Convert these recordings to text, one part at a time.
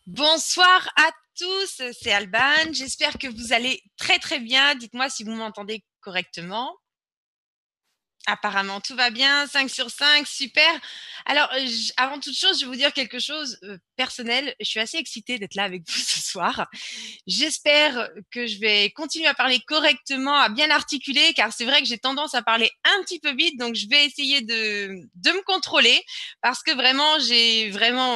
Bonsoir à tous, c'est Alban. J'espère que vous allez très très bien. Dites-moi si vous m'entendez correctement. Apparemment, tout va bien, 5 sur 5, super. Alors, avant toute chose, je vais vous dire quelque chose personnel. Je suis assez excitée d'être là avec vous ce soir. J'espère que je vais continuer à parler correctement, à bien articuler, car c'est vrai que j'ai tendance à parler un petit peu vite, donc je vais essayer de me contrôler, parce que vraiment,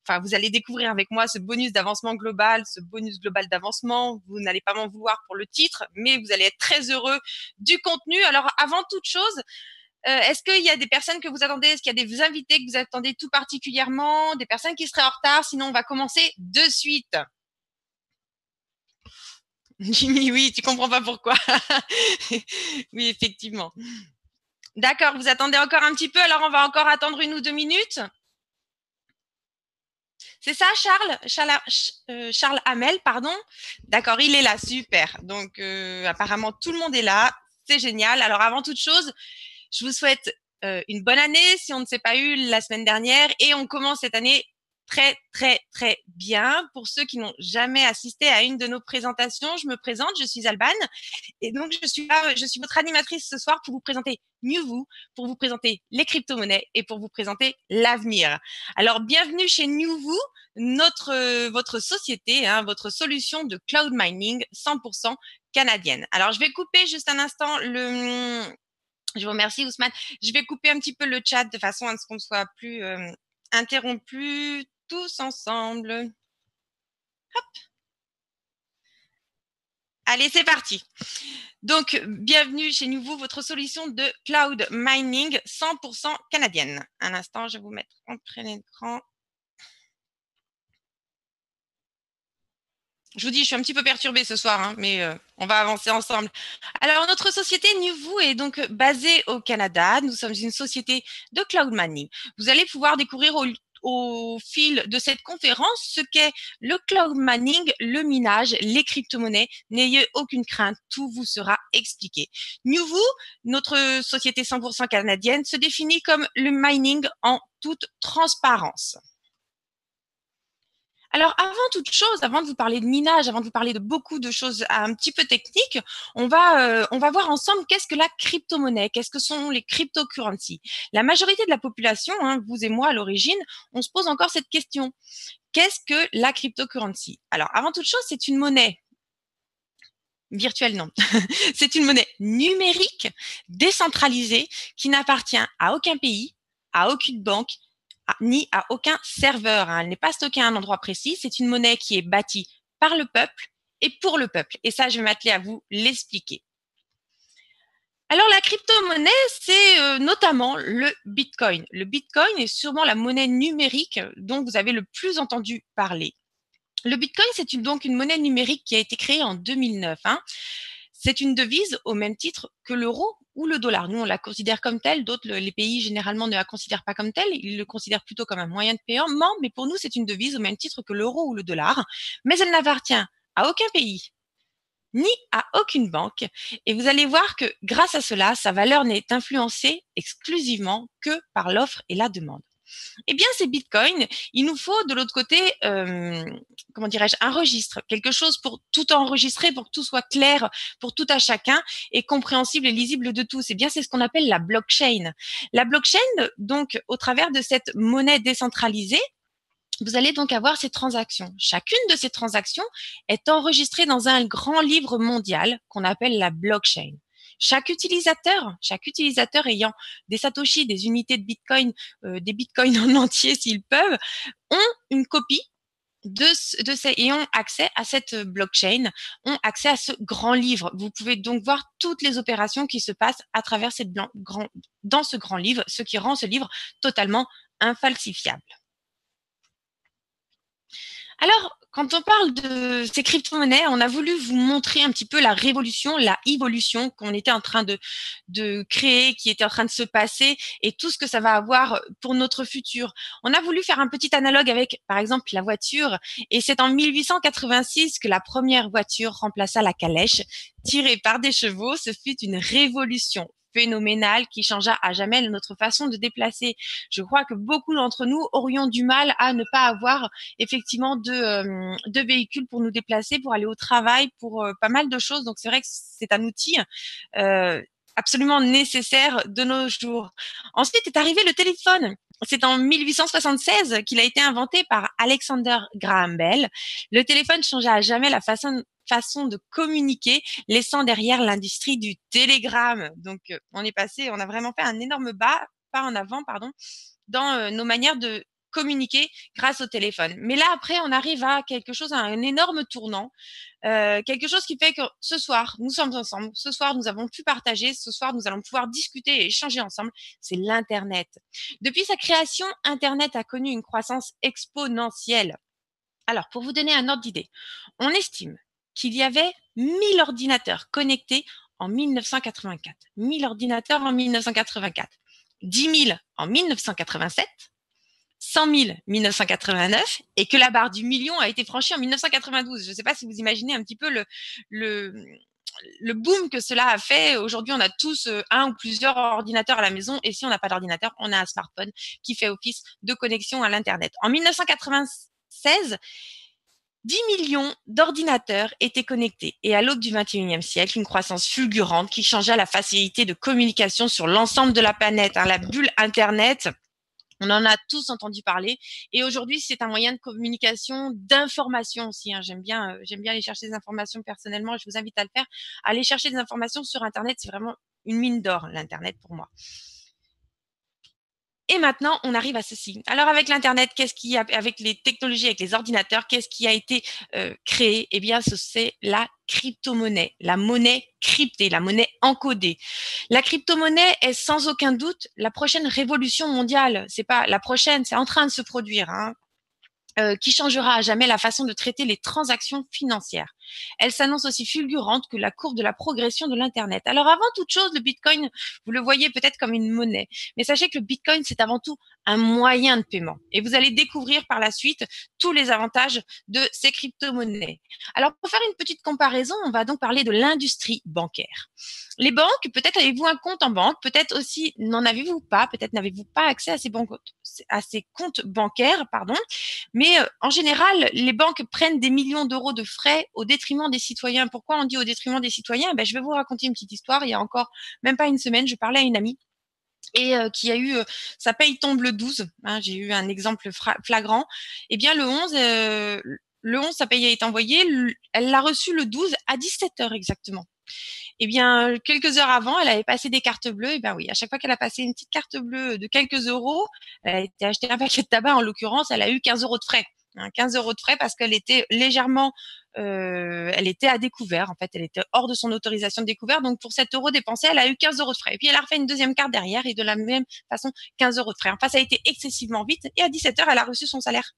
enfin, vous allez découvrir avec moi ce bonus d'avancement global, ce bonus global d'avancement. Vous n'allez pas m'en vouloir pour le titre, mais vous allez être très heureux du contenu. Alors, avant toute chose, est-ce qu'il y a des personnes que vous attendez? Est-ce qu'il y a des invités que vous attendez tout particulièrement? Des personnes qui seraient en retard? Sinon, on va commencer de suite. Jimmy, oui, tu comprends pas pourquoi. Oui, effectivement. D'accord, vous attendez encore un petit peu, alors on va encore attendre 1 ou 2 minutes. C'est ça, Charles? Charles Hamel, pardon. D'accord, il est là, super. Donc, apparemment, tout le monde est là. C'est génial. Alors, avant toute chose, je vous souhaite une bonne année si on ne s'est pas eu la semaine dernière et on commence cette année très, très, très bien. Pour ceux qui n'ont jamais assisté à une de nos présentations, je me présente, je suis Alban et donc je suis là, je suis votre animatrice ce soir pour vous présenter New Vous, pour vous présenter les crypto-monnaies et pour vous présenter l'avenir. Alors, bienvenue chez New Vous, votre société, hein, votre solution de cloud mining 100% canadienne. Alors, je vais couper juste un instant je vous remercie, Ousmane. Je vais couper un petit peu le chat de façon à ce qu'on ne soit plus interrompus tous ensemble. Hop. Allez, c'est parti. Donc, bienvenue chez Nouveau, votre solution de cloud mining 100% canadienne. Un instant, je vais vous mettre en plein écran. Je vous dis, je suis un petit peu perturbée ce soir, hein, mais on va avancer ensemble. Alors, notre société Newvoo est donc basée au Canada. Nous sommes une société de cloud mining. Vous allez pouvoir découvrir au fil de cette conférence ce qu'est le cloud mining, le minage, les crypto-monnaies. N'ayez aucune crainte, tout vous sera expliqué. Newvoo, notre société 100% canadienne, se définit comme le mining en toute transparence. Alors, avant toute chose, avant de vous parler de minage, avant de vous parler de beaucoup de choses un petit peu techniques, on va voir ensemble qu'est-ce que la crypto-monnaie, qu'est-ce que sont les cryptocurrencies. La majorité de la population, hein, vous et moi à l'origine, on se pose encore cette question. Qu'est-ce que la cryptocurrency? Alors, avant toute chose, c'est une monnaie virtuelle, non. C'est une monnaie numérique, décentralisée, qui n'appartient à aucun pays, à aucune banque, ni à aucun serveur. Hein. Elle n'est pas stockée à un endroit précis. C'est une monnaie qui est bâtie par le peuple et pour le peuple. Et ça, je vais m'atteler à vous l'expliquer. Alors, la crypto-monnaie, c'est notamment le Bitcoin. Le Bitcoin est sûrement la monnaie numérique dont vous avez le plus entendu parler. Le Bitcoin, c'est donc une monnaie numérique qui a été créée en 2009. Hein. C'est une devise au même titre que l'euro ou le dollar. Nous, on la considère comme telle. D'autres, les pays, généralement, ne la considèrent pas comme telle. Ils le considèrent plutôt comme un moyen de paiement. Mais pour nous, c'est une devise au même titre que l'euro ou le dollar. Mais elle n'appartient à aucun pays, ni à aucune banque. Et vous allez voir que grâce à cela, sa valeur n'est influencée exclusivement que par l'offre et la demande. Eh bien, ces bitcoins, il nous faut de l'autre côté, comment dirais-je, un registre, quelque chose pour tout enregistrer, pour que tout soit clair pour tout à chacun et compréhensible et lisible de tous. Eh bien, c'est ce qu'on appelle la blockchain. La blockchain, donc, au travers de cette monnaie décentralisée, vous allez donc avoir ces transactions. Chacune de ces transactions est enregistrée dans un grand livre mondial qu'on appelle la blockchain. Chaque utilisateur ayant des satoshis, des unités de Bitcoin, des Bitcoins en entier s'ils peuvent, ont une copie et ont accès à cette blockchain, ont accès à ce grand livre. Vous pouvez donc voir toutes les opérations qui se passent à travers dans ce grand livre, ce qui rend ce livre totalement infalsifiable. Alors, quand on parle de ces crypto-monnaies, on a voulu vous montrer un petit peu la révolution, la évolution qu'on était en train de créer, qui était en train de se passer et tout ce que ça va avoir pour notre futur. On a voulu faire un petit analogue avec, par exemple, la voiture et c'est en 1886 que la première voiture remplaça la calèche tirée par des chevaux. Ce fut une révolution phénoménal qui changea à jamais notre façon de déplacer. Je crois que beaucoup d'entre nous aurions du mal à ne pas avoir effectivement de véhicules pour nous déplacer, pour aller au travail, pour pas mal de choses. Donc c'est vrai que c'est un outil euh, absolument nécessaire de nos jours. Ensuite est arrivé le téléphone. C'est en 1876 qu'il a été inventé par Alexander Graham Bell. Le téléphone changea à jamais la façon de communiquer, laissant derrière l'industrie du télégramme. Donc, on a vraiment fait un énorme pas en avant, pardon, dans nos manières de communiquer grâce au téléphone. Mais là, après, on arrive à quelque chose, à un énorme tournant, quelque chose qui fait que ce soir, nous sommes ensemble, ce soir, nous avons pu partager, ce soir, nous allons pouvoir discuter et échanger ensemble, c'est l'Internet. Depuis sa création, Internet a connu une croissance exponentielle. Alors, pour vous donner un ordre d'idée, on estime qu'il y avait 1000 ordinateurs connectés en 1984. 1000 ordinateurs en 1984. 10 000 en 1987. 100 000 1989 et que la barre du million a été franchie en 1992. Je ne sais pas si vous imaginez un petit peu le, le boom que cela a fait. Aujourd'hui, on a tous un ou plusieurs ordinateurs à la maison et si on n'a pas d'ordinateur, on a un smartphone qui fait office de connexion à l'Internet. En 1996, 10 millions d'ordinateurs étaient connectés et à l'aube du 21e siècle, une croissance fulgurante qui changea la facilité de communication sur l'ensemble de la planète. La bulle Internet, on en a tous entendu parler et aujourd'hui, c'est un moyen de communication, d'information aussi. J'aime bien aller chercher des informations personnellement. Je vous invite à le faire. Aller chercher des informations sur Internet, c'est vraiment une mine d'or, l'Internet pour moi. Et maintenant, on arrive à ceci. Alors, avec l'Internet, avec les technologies, avec les ordinateurs, qu'est-ce qui a été créé? Eh bien, c'est la crypto-monnaie, la monnaie cryptée, la monnaie encodée. La crypto-monnaie est sans aucun doute la prochaine révolution mondiale. C'est pas la prochaine, c'est en train de se produire. Qui changera à jamais la façon de traiter les transactions financières. Elle s'annonce aussi fulgurante que la courbe de la progression de l'Internet. Alors avant toute chose, le Bitcoin, vous le voyez peut-être comme une monnaie, mais sachez que le Bitcoin, c'est avant tout un moyen de paiement. Et vous allez découvrir par la suite tous les avantages de ces crypto-monnaies. Alors pour faire une petite comparaison, on va donc parler de l'industrie bancaire. Les banques, peut-être avez-vous un compte en banque, peut-être aussi n'en avez-vous pas, peut-être n'avez-vous pas accès à ces comptes bancaires, pardon. Mais en général, les banques prennent des millions d'euros de frais au détriment des citoyens. Pourquoi on dit au détriment des citoyens? Je vais vous raconter une petite histoire. Il y a encore même pas une semaine, je parlais à une amie et qui a eu sa paye tombe le 12. J'ai eu un exemple flagrant. Eh bien, le 11, sa paye a été envoyée. Elle l'a reçue le 12 à 17 heures exactement. Eh bien, quelques heures avant, elle avait passé des cartes bleues. Et ben oui, à chaque fois qu'elle a passé une petite carte bleue de quelques euros, elle a été acheter un paquet de tabac. En l'occurrence, elle a eu 15 euros de frais. 15 euros de frais parce qu'elle était légèrement, elle était à découvert. En fait, elle était hors de son autorisation de découvert. Donc, pour 7 euros dépensés, elle a eu 15 euros de frais. Et puis, elle a refait une deuxième carte derrière et de la même façon, 15 euros de frais. Enfin, ça a été excessivement vite. Et à 17 heures, elle a reçu son salaire.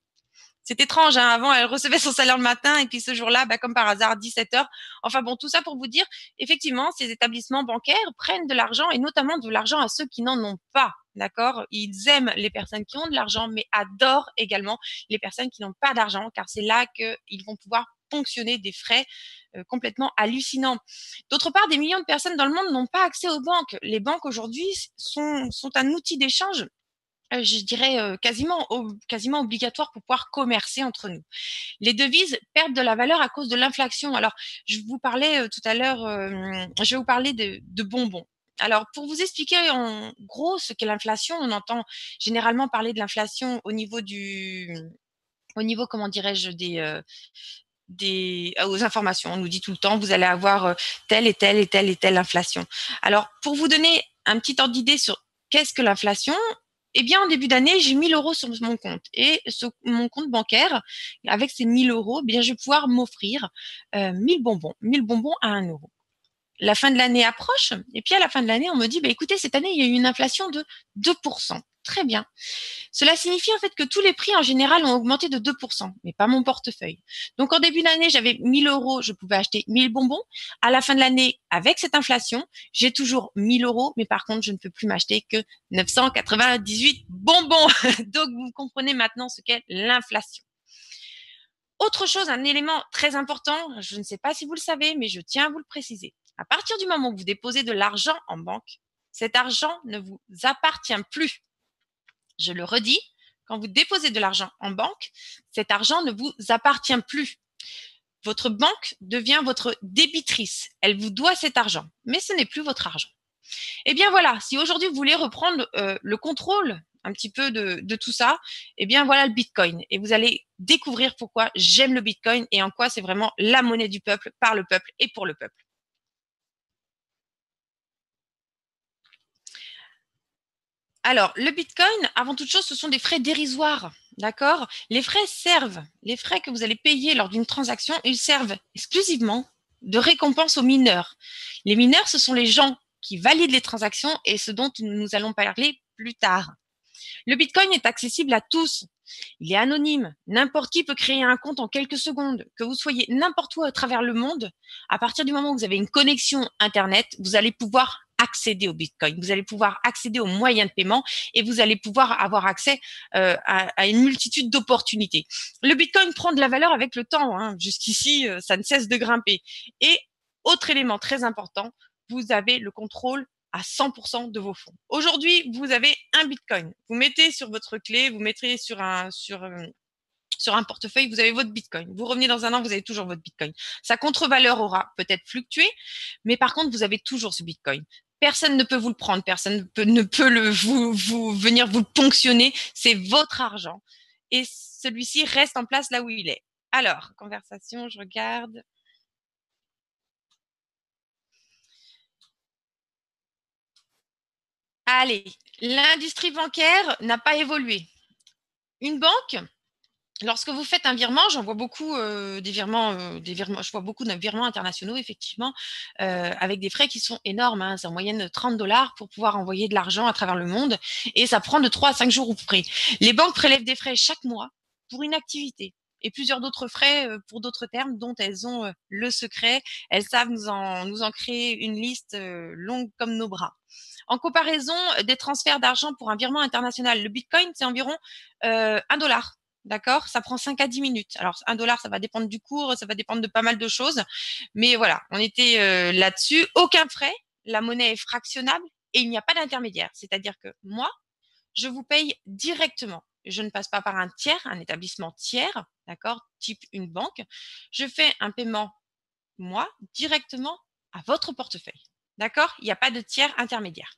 C'est étrange, hein. Avant, elle recevait son salaire le matin et puis ce jour-là, comme par hasard, 17 heures. Enfin bon, tout ça pour vous dire, effectivement, ces établissements bancaires prennent de l'argent et notamment de l'argent à ceux qui n'en ont pas. D'accord? Ils aiment les personnes qui ont de l'argent, mais adorent également les personnes qui n'ont pas d'argent, car c'est là qu'ils vont pouvoir ponctionner des frais complètement hallucinants. D'autre part, des millions de personnes dans le monde n'ont pas accès aux banques. Les banques aujourd'hui sont un outil d'échange je dirais quasiment obligatoire pour pouvoir commercer entre nous. Les devises perdent de la valeur à cause de l'inflation. Alors, je vous parlais tout à l'heure, je vais vous parler de bonbons. Alors, pour vous expliquer en gros ce qu'est l'inflation, on entend généralement parler de l'inflation au niveau, comment dirais-je, aux informations. On nous dit tout le temps, vous allez avoir telle et telle et telle et telle inflation. Alors, pour vous donner un petit ordre d'idée sur qu'est-ce que l'inflation, eh bien, en début d'année, j'ai 1000 euros sur mon compte. Et mon compte bancaire, avec ces 1000 euros, eh bien, je vais pouvoir m'offrir 1000 bonbons à 1 euro. La fin de l'année approche, et puis à la fin de l'année, on me dit, écoutez, cette année, il y a eu une inflation de 2%. Très bien. Cela signifie en fait que tous les prix en général ont augmenté de 2%, mais pas mon portefeuille. Donc en début d'année, j'avais 1000 euros, je pouvais acheter 1000 bonbons. À la fin de l'année, avec cette inflation, j'ai toujours 1000 euros, mais par contre, je ne peux plus m'acheter que 998 bonbons. Donc vous comprenez maintenant ce qu'est l'inflation. Autre chose, un élément très important, je ne sais pas si vous le savez, mais je tiens à vous le préciser. À partir du moment où vous déposez de l'argent en banque, Cet argent ne vous appartient plus. Je le redis, quand vous déposez de l'argent en banque, cet argent ne vous appartient plus. Votre banque devient votre débitrice. Elle vous doit cet argent, mais ce n'est plus votre argent. Eh bien voilà, si aujourd'hui vous voulez reprendre le contrôle un petit peu de tout ça, eh bien voilà le Bitcoin. Et vous allez découvrir pourquoi j'aime le Bitcoin et en quoi c'est vraiment la monnaie du peuple, par le peuple et pour le peuple. Alors, le Bitcoin, avant toute chose, ce sont des frais dérisoires. D'accord? Les frais que vous allez payer lors d'une transaction, ils servent exclusivement de récompense aux mineurs. Les mineurs, ce sont les gens qui valident les transactions et ce dont nous allons parler plus tard. Le Bitcoin est accessible à tous. Il est anonyme. N'importe qui peut créer un compte en quelques secondes. Que vous soyez n'importe où à travers le monde, à partir du moment où vous avez une connexion Internet, vous allez pouvoir accéder au Bitcoin. Vous allez pouvoir accéder aux moyens de paiement et vous allez pouvoir avoir accès à une multitude d'opportunités. Le Bitcoin prend de la valeur avec le temps. Hein. Jusqu'ici, ça ne cesse de grimper. Et autre élément très important, vous avez le contrôle à 100% de vos fonds. Aujourd'hui, vous avez un Bitcoin. Vous mettez sur votre clé, vous mettez sur un portefeuille, vous avez votre Bitcoin. Vous revenez dans un an, vous avez toujours votre Bitcoin. Sa contre-valeur aura peut-être fluctué, mais par contre, vous avez toujours ce Bitcoin. Personne ne peut vous le prendre, personne ne peut venir vous le ponctionner. C'est votre argent. Et celui-ci reste en place là où il est. Alors, conversation, je regarde. Allez, l'industrie bancaire n'a pas évolué. Une banque, lorsque vous faites un virement, j'en vois beaucoup des virements, je vois beaucoup de virements internationaux effectivement, avec des frais qui sont énormes. Hein. C'est en moyenne 30 $ pour pouvoir envoyer de l'argent à travers le monde, et ça prend de 3 à 5 jours ou près. Les banques prélèvent des frais chaque mois pour une activité et plusieurs d'autres frais pour d'autres termes dont elles ont le secret. Elles savent nous en créer une liste longue comme nos bras. En comparaison des transferts d'argent pour un virement international, le Bitcoin, c'est environ 1 $. D'accord? Ça prend 5 à 10 minutes. Alors, 1 $, ça va dépendre du cours, ça va dépendre de pas mal de choses. Mais voilà, on était là-dessus. Aucun frais. La monnaie est fractionnable et il n'y a pas d'intermédiaire. C'est-à-dire que moi, je vous paye directement. Je ne passe pas par un tiers, un établissement tiers, d'accord? Type une banque. Je fais un paiement, moi, directement à votre portefeuille. D'accord? Il n'y a pas de tiers intermédiaire.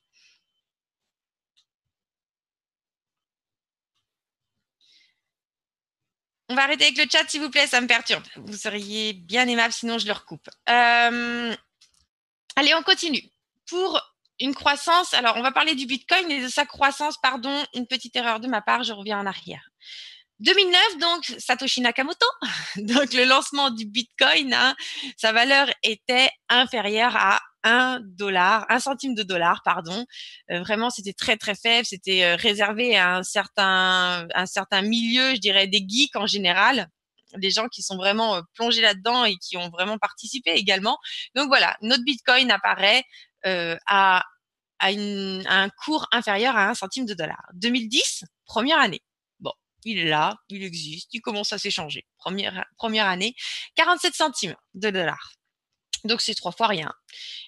On va arrêter avec le chat, s'il vous plaît, ça me perturbe. Vous seriez bien aimable, sinon je le recoupe. Allez, on continue. Pour une croissance, alors on va parler du Bitcoin et de sa croissance, pardon, une petite erreur de ma part, je reviens en arrière. 2009, donc Satoshi Nakamoto, donc le lancement du Bitcoin, hein, sa valeur était inférieure à 1 $, 1 centime de dollar, pardon. Vraiment, c'était très très faible. C'était réservé à un certain milieu, je dirais des geeks en général, des gens qui sont vraiment plongés là-dedans et qui ont vraiment participé également. Donc voilà, notre Bitcoin apparaît à un cours inférieur à 1 centime de dollar. 2010, première année. Bon, il est là, il existe, il commence à s'échanger. Première année, 47 centimes de dollars. Donc c'est 3 fois rien.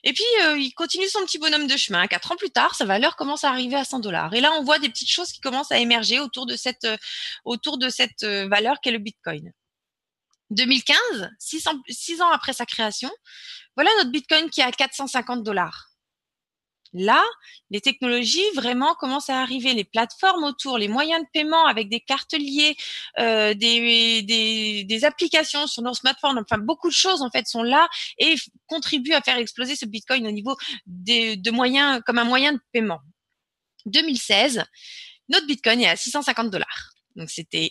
Et puis il continue son petit bonhomme de chemin. 4 ans plus tard, sa valeur commence à arriver à 100 $. Et là, on voit des petites choses qui commencent à émerger autour de cette valeur qu'est le Bitcoin. 2015, 6 ans après sa création, voilà notre Bitcoin qui est à 450 $. Là, les technologies vraiment commencent à arriver, les plateformes autour, les moyens de paiement avec des cartes liées, des applications sur nos smartphones, enfin beaucoup de choses en fait sont là et contribuent à faire exploser ce Bitcoin au niveau de moyens, comme un moyen de paiement. 2016, notre Bitcoin est à 650 $. Donc c'était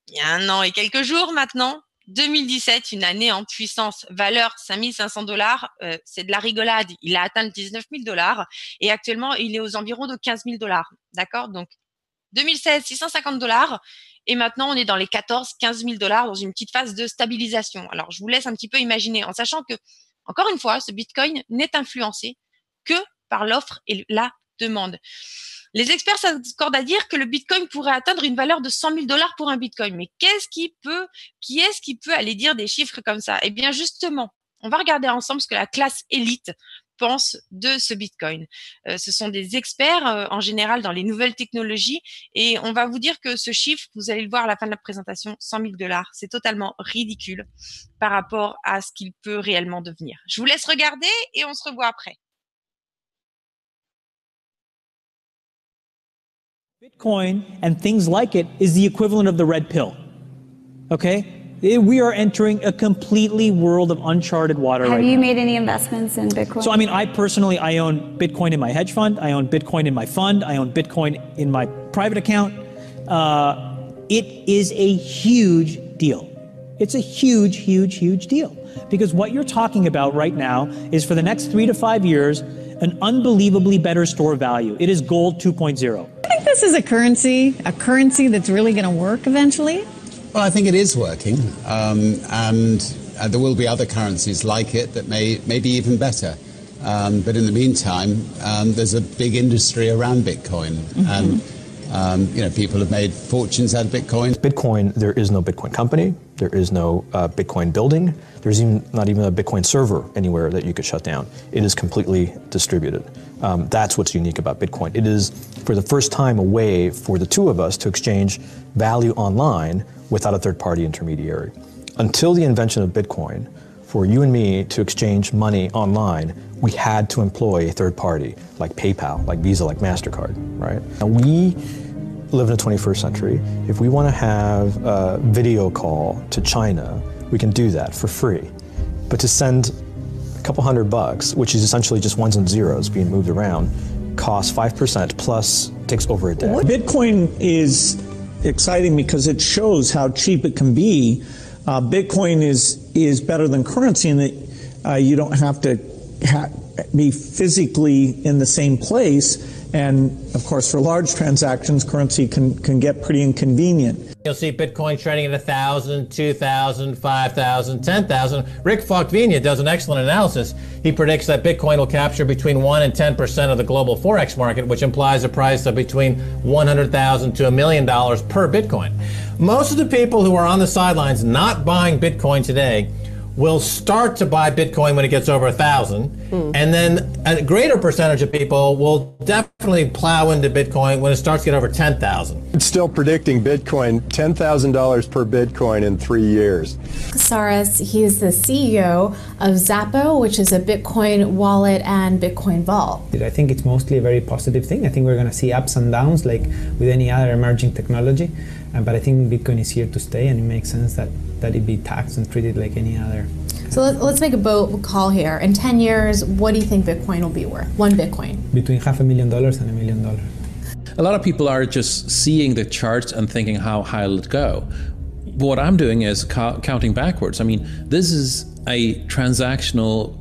il y a un an et quelques jours maintenant. 2017, une année en puissance, valeur 5500 $, c'est de la rigolade. Il a atteint le 19 000 $ et actuellement, il est aux environs de 15 000 $. D'accord? Donc, 2016, 650 $ et maintenant, on est dans les 14-15 000 $ dans une petite phase de stabilisation. Alors, je vous laisse un petit peu imaginer en sachant que, encore une fois, ce Bitcoin n'est influencé que par l'offre et la demande. Les experts s'accordent à dire que le Bitcoin pourrait atteindre une valeur de 100 000 $ pour un Bitcoin. Mais qui est-ce qui peut aller dire des chiffres comme ça? Eh bien, justement, on va regarder ensemble ce que la classe élite pensent de ce Bitcoin. Ce sont des experts en général dans les nouvelles technologies et on va vous dire que ce chiffre, vous allez le voir à la fin de la présentation, $100 000, c'est totalement ridicule par rapport à ce qu'il peut réellement devenir. Je vous laisse regarder et on se revoit après. Bitcoin and things like it is the equivalent of the red pill. Okay? We are entering a completely world of uncharted water right now. Have you made any investments in Bitcoin? So, I mean, I personally own Bitcoin in my hedge fund. I own Bitcoin in my fund. I own Bitcoin in my private account. It is a huge deal. It's a huge, huge, huge deal. Because what you're talking about right now is for the next 3 to 5 years, an unbelievably better store value. It is gold 2.0. I think this is a currency that's really going to work eventually. Well, I think it is working, and there will be other currencies like it that may be even better. But in the meantime, there's a big industry around Bitcoin, and people have made fortunes out of Bitcoin. Bitcoin, there is no Bitcoin company, there is no Bitcoin building, there's not even a Bitcoin server anywhere that you could shut down. It is completely distributed. That's what's unique about Bitcoin. It is, for the first time, a way for the two of us to exchange value online without a third-party intermediary. Until the invention of Bitcoin, for you and me to exchange money online, we had to employ a third party, like PayPal, like Visa, like MasterCard, right? And we live in the 21st century. If we want to have a video call to China, we can do that for free. But to send a couple $100, which is essentially just ones and zeros being moved around, costs 5% plus takes over a day. Bitcoin is exciting because it shows how cheap it can be. Bitcoin is better than currency in that you don't have to be physically in the same place. And of course, for large transactions, currency can get pretty inconvenient. You'll see Bitcoin trading at 1,000, 2,000, 5,000, 10,000. Rick Falkvinia does an excellent analysis. He predicts that Bitcoin will capture between 1 and 10% of the global Forex market, which implies a price of between $100,000 to $1 million per Bitcoin. Most of the people who are on the sidelines not buying Bitcoin today will start to buy Bitcoin when it gets over 1,000, and then a greater percentage of people will definitely plow into Bitcoin when it starts to get over 10,000. It's still predicting Bitcoin, $10,000 per Bitcoin in 3 years. Saras, he is the CEO of Zappo, which is a Bitcoin wallet and Bitcoin vault. I think it's mostly a very positive thing. I think we're going to see ups and downs like with any other emerging technology, but I think Bitcoin is here to stay, and it makes sense that it be taxed and treated like any other. So let's make a bold call here. In 10 years, what do you think Bitcoin will be worth? One Bitcoin? Between $500,000 and $1 million. A lot of people are just seeing the charts and thinking, how high will it go? What I'm doing is counting backwards. I mean, this is a transactional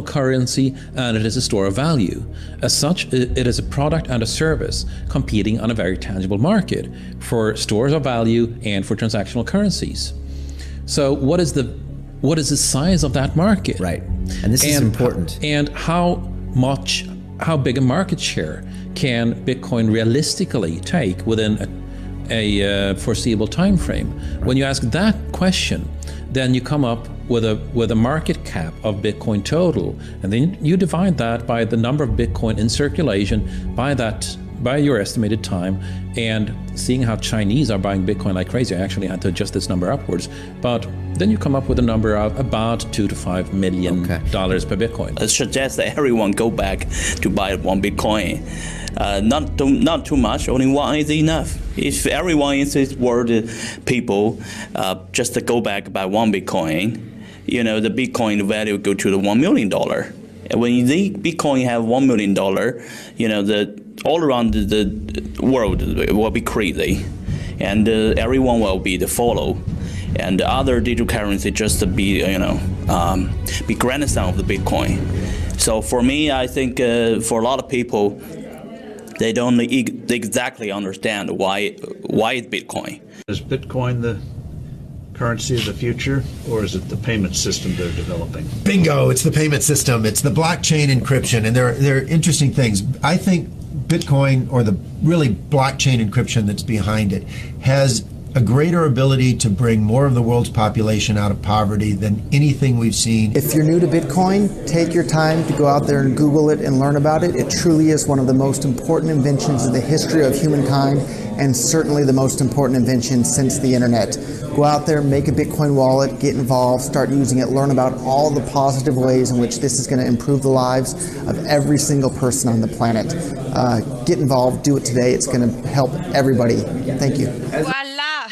currency, and it is a store of value. As such, it is a product and a service competing on a very tangible market for stores of value and for transactional currencies. So what is the size of that market? Right, and this is important. And how big a market share can Bitcoin realistically take within a foreseeable time frame? When you ask that question, then you come up with a market cap of Bitcoin total, and then you divide that by the number of Bitcoin in circulation by your estimated time, and seeing how Chinese are buying Bitcoin like crazy. I actually had to adjust this number upwards, but then you come up with a number of about $2 to $5 million per Bitcoin. I suggest that everyone go back to buy one Bitcoin. Not too much, only one is enough. If everyone in this world, people, just to go back buy one Bitcoin, the Bitcoin value go to the $1 million. And when the Bitcoin have $1 million, all around the world will be crazy, and everyone will be the follow, and the other digital currency just to be grandson of the Bitcoin. So for me, I think for a lot of people, they don't exactly understand why it's Bitcoin. Is Bitcoin the currency of the future, or is it the payment system they're developing? Bingo! It's the payment system. It's the blockchain encryption, and there are interesting things. I think Bitcoin, or the really blockchain encryption that's behind it, has a greater ability to bring more of the world's population out of poverty than anything we've seen. If you're new to Bitcoin, take your time to go out there and Google it and learn about it. It truly is one of the most important inventions in the history of humankind, and certainly the most important invention since the internet. Go out there, make a Bitcoin wallet, get involved, start using it, learn about all the positive ways in which this is going to improve the lives of every single person on the planet. Get involved, do it today. It's going to help everybody. Thank you. Voilà.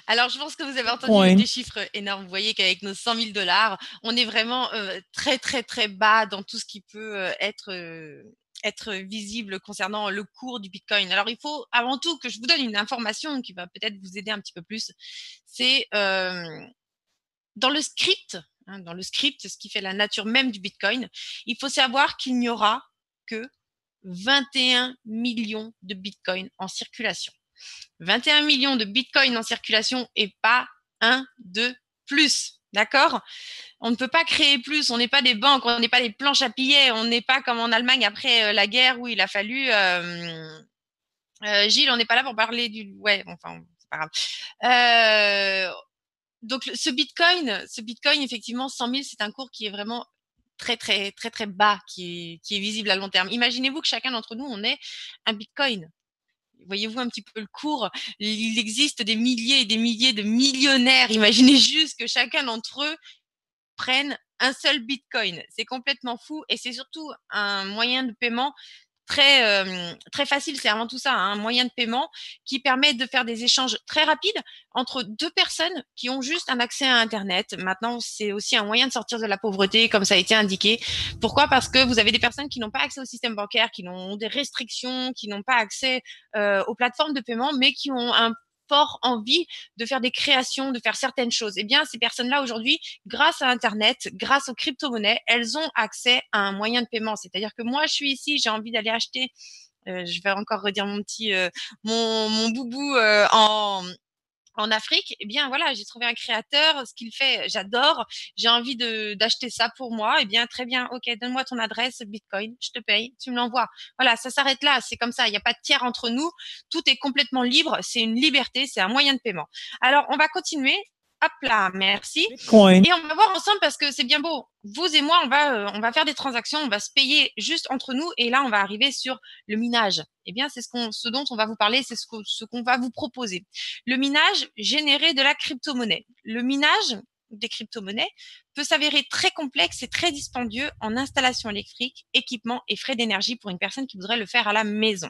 Alors, je pense que vous avez entendu des chiffres énormes. Vous voyez qu'avec nos 100 000 $, on est vraiment très, très, très bas dans tout ce qui peut être visible concernant le cours du Bitcoin. Alors, il faut avant tout que je vous donne une information qui va peut-être vous aider un petit peu plus. C'est dans le script, ce qui fait la nature même du Bitcoin, il faut savoir qu'il n'y aura que 21 millions de Bitcoin en circulation. 21 millions de Bitcoin en circulation et pas un de plus. D'accord? On ne peut pas créer plus, on n'est pas des banques, on n'est pas des planches à billets, on n'est pas comme en Allemagne après la guerre où il a fallu… Gilles, on n'est pas là pour parler du… Ouais, enfin, c'est pas grave. Donc, ce Bitcoin, effectivement, 100 000, c'est un cours qui est vraiment très, très, très, très bas, qui est visible à long terme. Imaginez-vous que chacun d'entre nous, on ait un Bitcoin. Voyez-vous un petit peu le cours? Il existe des milliers et des milliers de millionnaires. Imaginez juste que chacun d'entre eux prenne un seul Bitcoin. C'est complètement fou et c'est surtout un moyen de paiement très facile. C'est avant tout ça, un moyen de paiement qui permet de faire des échanges très rapides entre deux personnes qui ont juste un accès à Internet. Maintenant, c'est aussi un moyen de sortir de la pauvreté, comme ça a été indiqué. Pourquoi? Parce que vous avez des personnes qui n'ont pas accès au système bancaire, qui ont des restrictions, qui n'ont pas accès aux plateformes de paiement, mais qui ont un fort envie de faire des créations, de faire certaines choses. Eh bien, ces personnes-là, aujourd'hui, grâce à Internet, grâce aux crypto-monnaies, elles ont accès à un moyen de paiement. C'est-à-dire que moi, je suis ici, j'ai envie d'aller acheter, je vais encore redire mon petit, mon boubou en Afrique. Eh bien, voilà, j'ai trouvé un créateur, ce qu'il fait, j'adore, j'ai envie d'acheter ça pour moi. Eh bien, très bien, ok, donne-moi ton adresse Bitcoin, je te paye, tu me l'envoies. Voilà, ça s'arrête là, c'est comme ça, il n'y a pas de tiers entre nous, tout est complètement libre, c'est une liberté, c'est un moyen de paiement. Alors, on va continuer. Hop là, merci. Bitcoin. Et on va voir ensemble parce que c'est bien beau. Vous et moi, on va faire des transactions, on va se payer juste entre nous et là, on va arriver sur le minage. Eh bien, c'est ce dont on va vous parler, c'est ce qu'on va vous proposer. Le minage généré de la crypto-monnaie. Le minage des crypto-monnaies peut s'avérer très complexe et très dispendieux en installation électrique, équipement et frais d'énergie pour une personne qui voudrait le faire à la maison.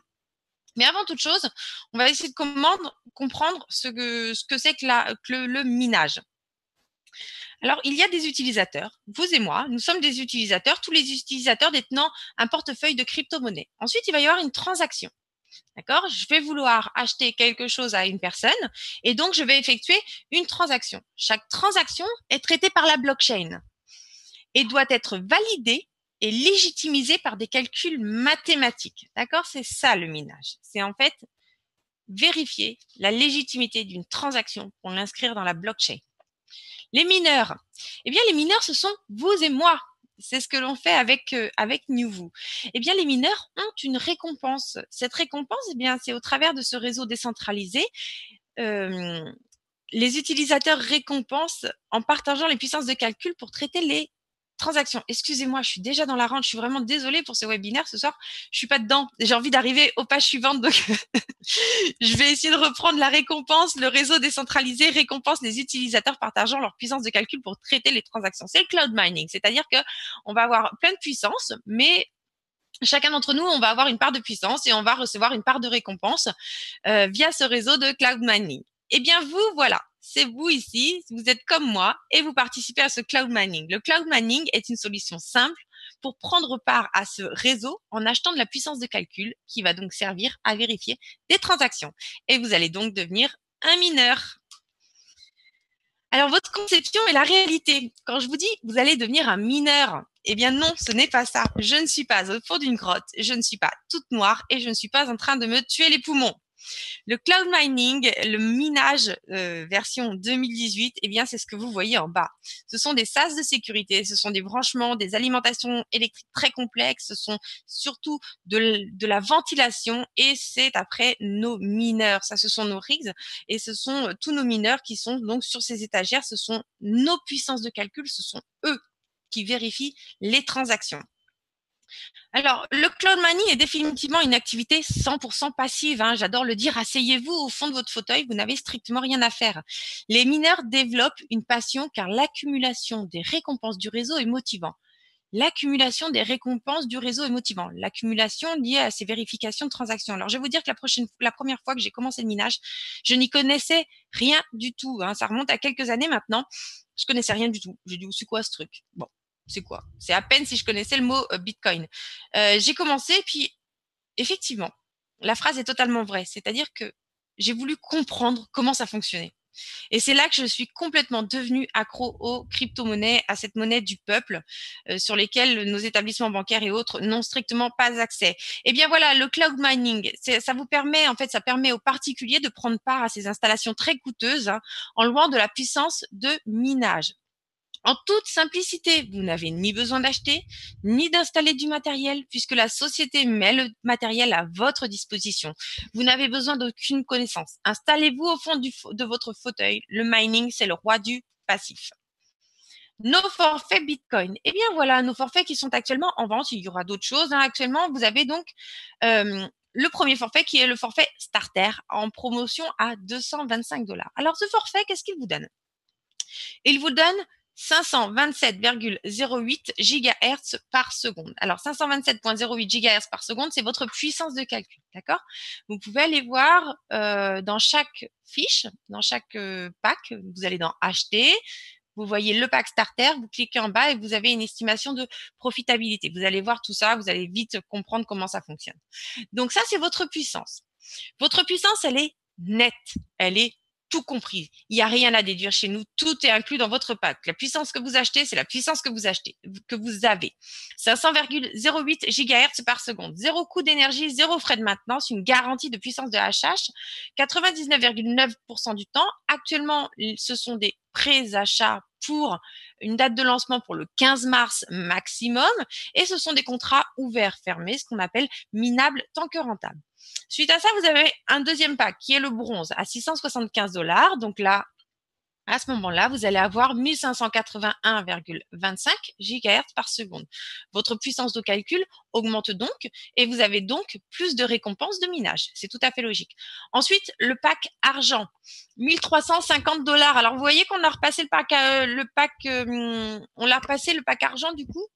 Mais avant toute chose, on va essayer de comprendre ce que c'est que le minage. Alors, il y a des utilisateurs, vous et moi, nous sommes des utilisateurs, tous les utilisateurs détenant un portefeuille de crypto-monnaie. Ensuite, il va y avoir une transaction. D'accord? Je vais vouloir acheter quelque chose à une personne et donc je vais effectuer une transaction. Chaque transaction est traitée par la blockchain et doit être validée et légitimisé par des calculs mathématiques. D'accord? C'est ça le minage. C'est en fait vérifier la légitimité d'une transaction pour l'inscrire dans la blockchain. Les mineurs. Eh bien, les mineurs, ce sont vous et moi. C'est ce que l'on fait avec NewVoo. Eh bien, les mineurs ont une récompense. Cette récompense, eh bien, c'est au travers de ce réseau décentralisé. Les utilisateurs récompensent en partageant les puissances de calcul pour traiter les transactions. Excusez-moi, je suis déjà dans la rente. Je suis vraiment désolée pour ce webinaire ce soir. Je suis pas dedans. J'ai envie d'arriver aux pages suivantes. Donc, je vais essayer de reprendre la récompense. Le réseau décentralisé récompense les utilisateurs partageant leur puissance de calcul pour traiter les transactions. C'est le cloud mining. C'est-à-dire que on va avoir plein de puissance, mais chacun d'entre nous, on va avoir une part de puissance et on va recevoir une part de récompense via ce réseau de cloud mining. Eh bien, vous, voilà. C'est vous ici, vous êtes comme moi et vous participez à ce cloud mining. Le cloud mining est une solution simple pour prendre part à ce réseau en achetant de la puissance de calcul qui va donc servir à vérifier des transactions. Et vous allez donc devenir un mineur. Alors, votre conception est la réalité. Quand je vous dis vous allez devenir un mineur, eh bien non, ce n'est pas ça. Je ne suis pas au fond d'une grotte, je ne suis pas toute noire et je ne suis pas en train de me tuer les poumons. Le cloud mining, le minage version 2018, eh bien, c'est ce que vous voyez en bas. Ce sont des sas de sécurité, ce sont des branchements, des alimentations électriques très complexes, ce sont surtout de la ventilation et c'est après nos mineurs. Ça, ce sont nos rigs et ce sont tous nos mineurs qui sont donc sur ces étagères. Ce sont nos puissances de calcul, ce sont eux qui vérifient les transactions. Alors, le cloud mining est définitivement une activité 100% passive. Hein. J'adore le dire, asseyez-vous au fond de votre fauteuil, vous n'avez strictement rien à faire. Les mineurs développent une passion car l'accumulation des récompenses du réseau est motivant. L'accumulation des récompenses du réseau est motivant. L'accumulation liée à ces vérifications de transactions. Alors, je vais vous dire que la première fois que j'ai commencé le minage, je n'y connaissais rien du tout. Hein. Ça remonte à quelques années maintenant. Je connaissais rien du tout. J'ai dit, c'est quoi ce truc? Bon. C'est quoi? C'est à peine si je connaissais le mot Bitcoin. J'ai commencé, puis effectivement, la phrase est totalement vraie. C'est-à-dire que j'ai voulu comprendre comment ça fonctionnait. Et c'est là que je suis complètement devenue accro aux crypto-monnaies, à cette monnaie du peuple, sur lesquelles nos établissements bancaires et autres n'ont strictement pas accès. Eh bien voilà, le cloud mining, ça vous permet, en fait, ça permet aux particuliers de prendre part à ces installations très coûteuses, hein, en louant de la puissance de minage. En toute simplicité, vous n'avez ni besoin d'acheter, ni d'installer du matériel, puisque la société met le matériel à votre disposition. Vous n'avez besoin d'aucune connaissance. Installez-vous au fond de votre fauteuil. Le mining, c'est le roi du passif. Nos forfaits Bitcoin. Eh bien voilà, nos forfaits qui sont actuellement en vente. Il y aura d'autres choses. Hein. Actuellement, vous avez donc le premier forfait qui est le forfait Starter en promotion à 225 $. Alors ce forfait, qu'est-ce qu'il vous donne? Il vous donne 527,08 GHz par seconde. Alors, 527,08 GHz par seconde, c'est votre puissance de calcul, d'accord? Vous pouvez aller voir dans chaque fiche, dans chaque pack, vous allez dans Acheter, vous voyez le pack Starter, vous cliquez en bas et vous avez une estimation de profitabilité. Vous allez voir tout ça, vous allez vite comprendre comment ça fonctionne. Donc ça, c'est votre puissance. Votre puissance, elle est nette, elle est tout compris. Il n'y a rien à déduire chez nous. Tout est inclus dans votre pack. La puissance que vous achetez, c'est la puissance que vous avez. 500,08 GHz par seconde. Zéro coût d'énergie, zéro frais de maintenance, une garantie de puissance de HH, 99,9% du temps. Actuellement, ce sont des pré-achats pour une date de lancement pour le 15 mars maximum. Et ce sont des contrats ouverts, fermés, ce qu'on appelle minables tant que rentables. Suite à ça, vous avez un deuxième pack qui est le bronze à 675 $. Donc là, à ce moment-là, vous allez avoir 1581,25 GHz par seconde. Votre puissance de calcul augmente donc et vous avez donc plus de récompenses de minage. C'est tout à fait logique. Ensuite, le pack argent, 1350 $. Alors, vous voyez qu'on a repassé le pack argent du coup.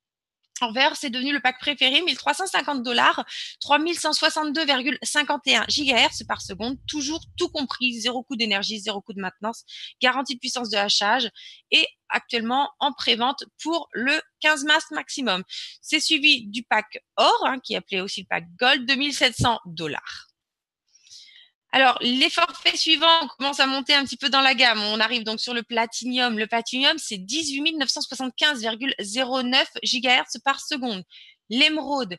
En vert, c'est devenu le pack préféré, 1350 $, 3162,51 GHz par seconde, toujours tout compris, zéro coût d'énergie, zéro coût de maintenance, garantie de puissance de hachage et actuellement en prévente pour le 15 mars maximum. C'est suivi du pack or, hein, qui est appelé aussi le pack gold, 2700 $. Alors, les forfaits suivants, on commence à monter un petit peu dans la gamme. On arrive donc sur le platinium. Le platinium, c'est 18 975,09 GHz par seconde. L'émeraude,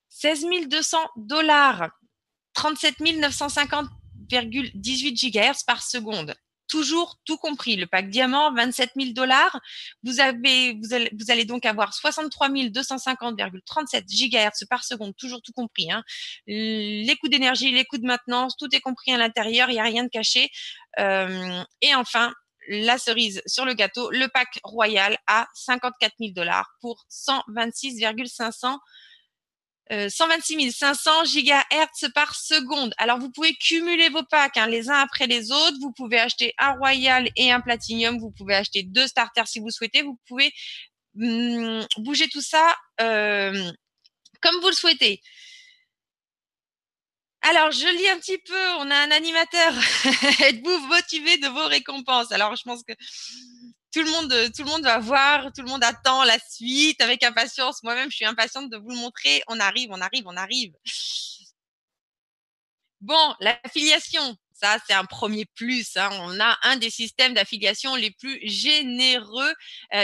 16 200 $, 37 950,18 GHz par seconde. Toujours tout compris. Le pack diamant, 27 000 $. Vous allez donc avoir 63 250,37 GHz par seconde, toujours tout compris. Hein. Les coûts d'énergie, les coûts de maintenance, tout est compris à l'intérieur, il n'y a rien de caché. Et enfin, la cerise sur le gâteau, le pack royal à 54 000 $ pour 126 500 GHz par seconde. Alors, vous pouvez cumuler vos packs les uns après les autres. Vous pouvez acheter un Royal et un Platinum. Vous pouvez acheter 2 starters si vous souhaitez. Vous pouvez bouger tout ça comme vous le souhaitez. Alors, je lis un petit peu. On a un animateur. Êtes-vous motivé de vos récompenses? Alors, je pense que tout le monde va voir, tout le monde attend la suite avec impatience. Moi-même, je suis impatiente de vous le montrer. On arrive. Bon, l'affiliation, Ça, c'est un premier plus, hein. On a un des systèmes d'affiliation les plus généreux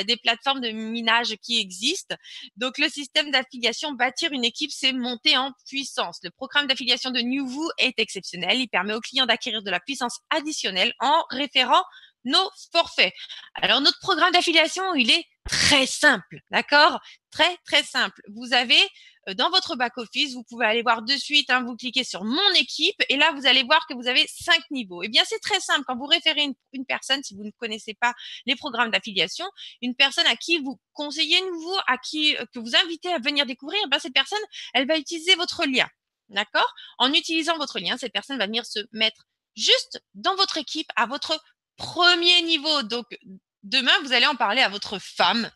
des plateformes de minage qui existent. Donc, le système d'affiliation Bâtir une équipe, c'est monter en puissance. Le programme d'affiliation de Newvoo est exceptionnel. Il permet aux clients d'acquérir de la puissance additionnelle en référant nos forfaits. Alors, notre programme d'affiliation, il est très simple, d'accord? Très, très simple. Vous avez dans votre back-office, vous pouvez aller voir de suite, hein, vous cliquez sur Mon équipe et là, vous allez voir que vous avez 5 niveaux. Eh bien, c'est très simple. Quand vous référez une personne, si vous ne connaissez pas les programmes d'affiliation, une personne à qui vous conseillez nouveau, à qui que vous invitez à venir découvrir, ben, cette personne, elle va utiliser votre lien, d'accord? En utilisant votre lien, cette personne va venir se mettre juste dans votre équipe à votre premier niveau. Donc, demain, vous allez en parler à votre femme.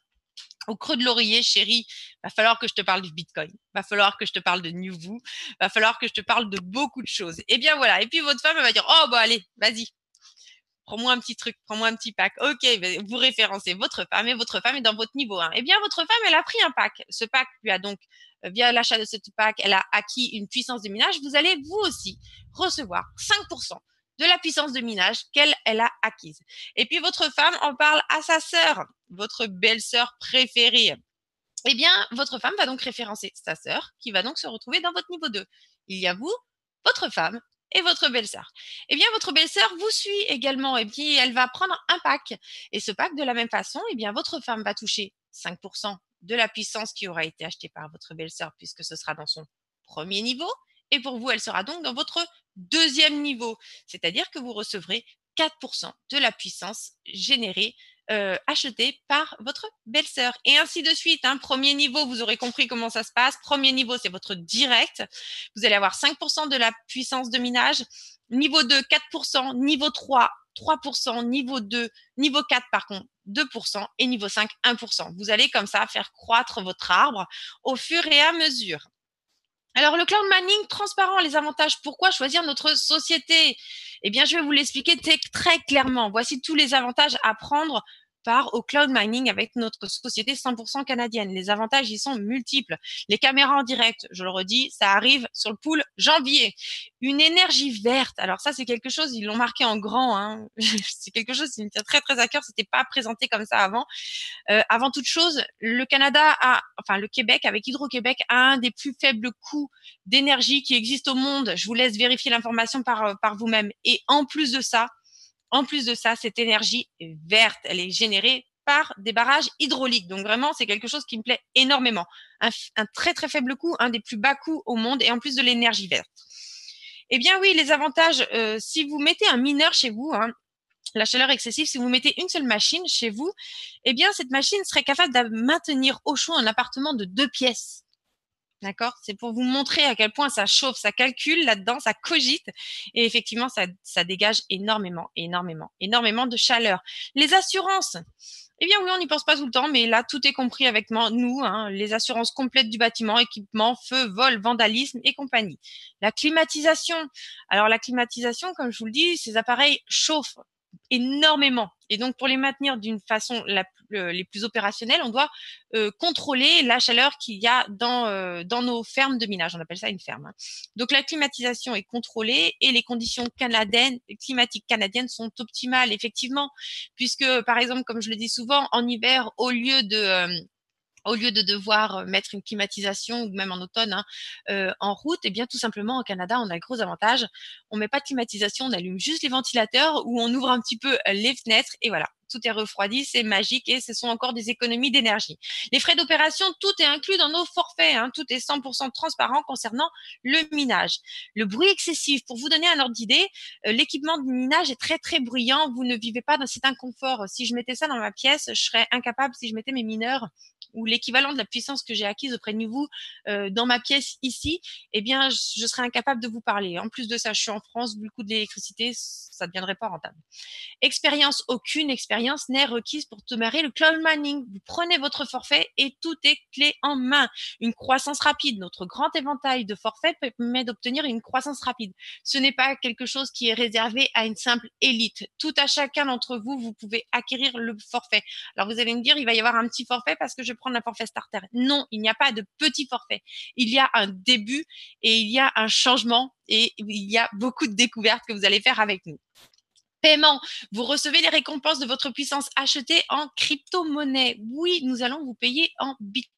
Au creux de l'oreiller, chérie, va falloir que je te parle du Bitcoin. Va falloir que je te parle de Newvoo. Va falloir que je te parle de beaucoup de choses. Et bien voilà. Et puis votre femme, elle va dire, oh, bah allez, vas-y. Prends-moi un petit truc, prends-moi un petit pack. Ok, vous référencez votre femme et votre femme est dans votre niveau 1. Eh bien, votre femme, elle a pris un pack. Ce pack lui a donc, via l'achat de ce pack, elle a acquis une puissance de minage. Vous allez vous aussi recevoir 5% de la puissance de minage qu'elle a acquise. Et puis, votre femme en parle à sa sœur, votre belle-sœur préférée. Eh bien, votre femme va donc référencer sa sœur qui va donc se retrouver dans votre niveau 2. Il y a vous, votre femme et votre belle-sœur. Eh bien, votre belle-sœur vous suit également et puis elle va prendre un pack. Et ce pack, de la même façon, eh bien, votre femme va toucher 5% de la puissance qui aura été achetée par votre belle-sœur puisque ce sera dans son premier niveau. Et pour vous, elle sera donc dans votre deuxième niveau. C'est-à-dire que vous recevrez 4% de la puissance générée achetée par votre belle-sœur. Et ainsi de suite. Hein. Premier niveau, vous aurez compris comment ça se passe. Premier niveau, c'est votre direct. Vous allez avoir 5% de la puissance de minage. Niveau 2, 4%. Niveau 3, 3%. Niveau 2, niveau 4, par contre, 2%. Et niveau 5, 1%. Vous allez comme ça faire croître votre arbre au fur et à mesure. Alors, le cloud mining transparent, les avantages. Pourquoi choisir notre société? Eh bien, je vais vous l'expliquer très clairement. Voici tous les avantages à prendre part au cloud mining avec notre société 100% canadienne. Les avantages, ils sont multiples. Les caméras en direct, je le redis, ça arrive sur le pool janvier. Une énergie verte. Alors ça, c'est quelque chose, ils l'ont marqué en grand. Hein. C'est quelque chose qui me tient très, très à cœur. C'était pas présenté comme ça avant. Avant toute chose, le Québec, avec Hydro-Québec, a un des plus faibles coûts d'énergie qui existe au monde. Je vous laisse vérifier l'information par vous-même. Et en plus de ça, cette énergie est verte. Elle est générée par des barrages hydrauliques. Donc vraiment, c'est quelque chose qui me plaît énormément. Un très, très faible coût, un des plus bas coûts au monde et en plus de l'énergie verte. Eh bien oui, les avantages, si vous mettez un mineur chez vous, hein, la chaleur excessive, si vous mettez une seule machine chez vous, eh bien, cette machine serait capable de maintenir au chaud un appartement de 2 pièces. D'accord? C'est pour vous montrer à quel point ça chauffe, ça calcule là-dedans, ça cogite. Et effectivement, ça dégage énormément de chaleur. Les assurances. Eh bien, oui, on n'y pense pas tout le temps, mais là, tout est compris avec nous. Hein, les assurances complètes du bâtiment, équipement, feu, vol, vandalisme et compagnie. La climatisation. Alors, la climatisation, comme je vous le dis, ces appareils chauffent énormément. Et donc, pour les maintenir d'une façon les plus opérationnelles, on doit contrôler la chaleur qu'il y a dans nos fermes de minage. On appelle ça une ferme. Hein. Donc, la climatisation est contrôlée et les conditions climatiques canadiennes sont optimales, effectivement, puisque, par exemple, comme je le dis souvent, en hiver, au lieu de devoir mettre une climatisation ou même en automne en route, eh bien tout simplement au Canada, on a le gros avantage. On met pas de climatisation, on allume juste les ventilateurs ou on ouvre un petit peu les fenêtres et voilà. Tout est refroidi, c'est magique et ce sont encore des économies d'énergie. Les frais d'opération, tout est inclus dans nos forfaits. Hein, tout est 100% transparent concernant le minage. Le bruit excessif, pour vous donner un ordre d'idée, l'équipement de minage est très très bruyant. Vous ne vivez pas dans cet inconfort. Si je mettais ça dans ma pièce, je serais incapable, si je mettais mes mineurs ou l'équivalent de la puissance que j'ai acquise auprès de vous dans ma pièce ici, eh bien, je serais incapable de vous parler. En plus de ça, je suis en France, vu le coût de l'électricité, ça ne deviendrait pas rentable. Expérience, aucune expérience n'est requise pour démarrer le cloud mining. Vous prenez votre forfait et tout est clé en main. Une croissance rapide. Notre grand éventail de forfaits permet d'obtenir une croissance rapide. Ce n'est pas quelque chose qui est réservé à une simple élite. Tout à chacun d'entre vous, vous pouvez acquérir le forfait. Alors, vous allez me dire, il va y avoir un petit forfait parce que je prendre un forfait starter. Non, il n'y a pas de petit forfait. Il y a un début et il y a un changement et il y a beaucoup de découvertes que vous allez faire avec nous. Paiement, vous recevez les récompenses de votre puissance achetée en crypto-monnaie. Oui, nous allons vous payer en Bitcoin.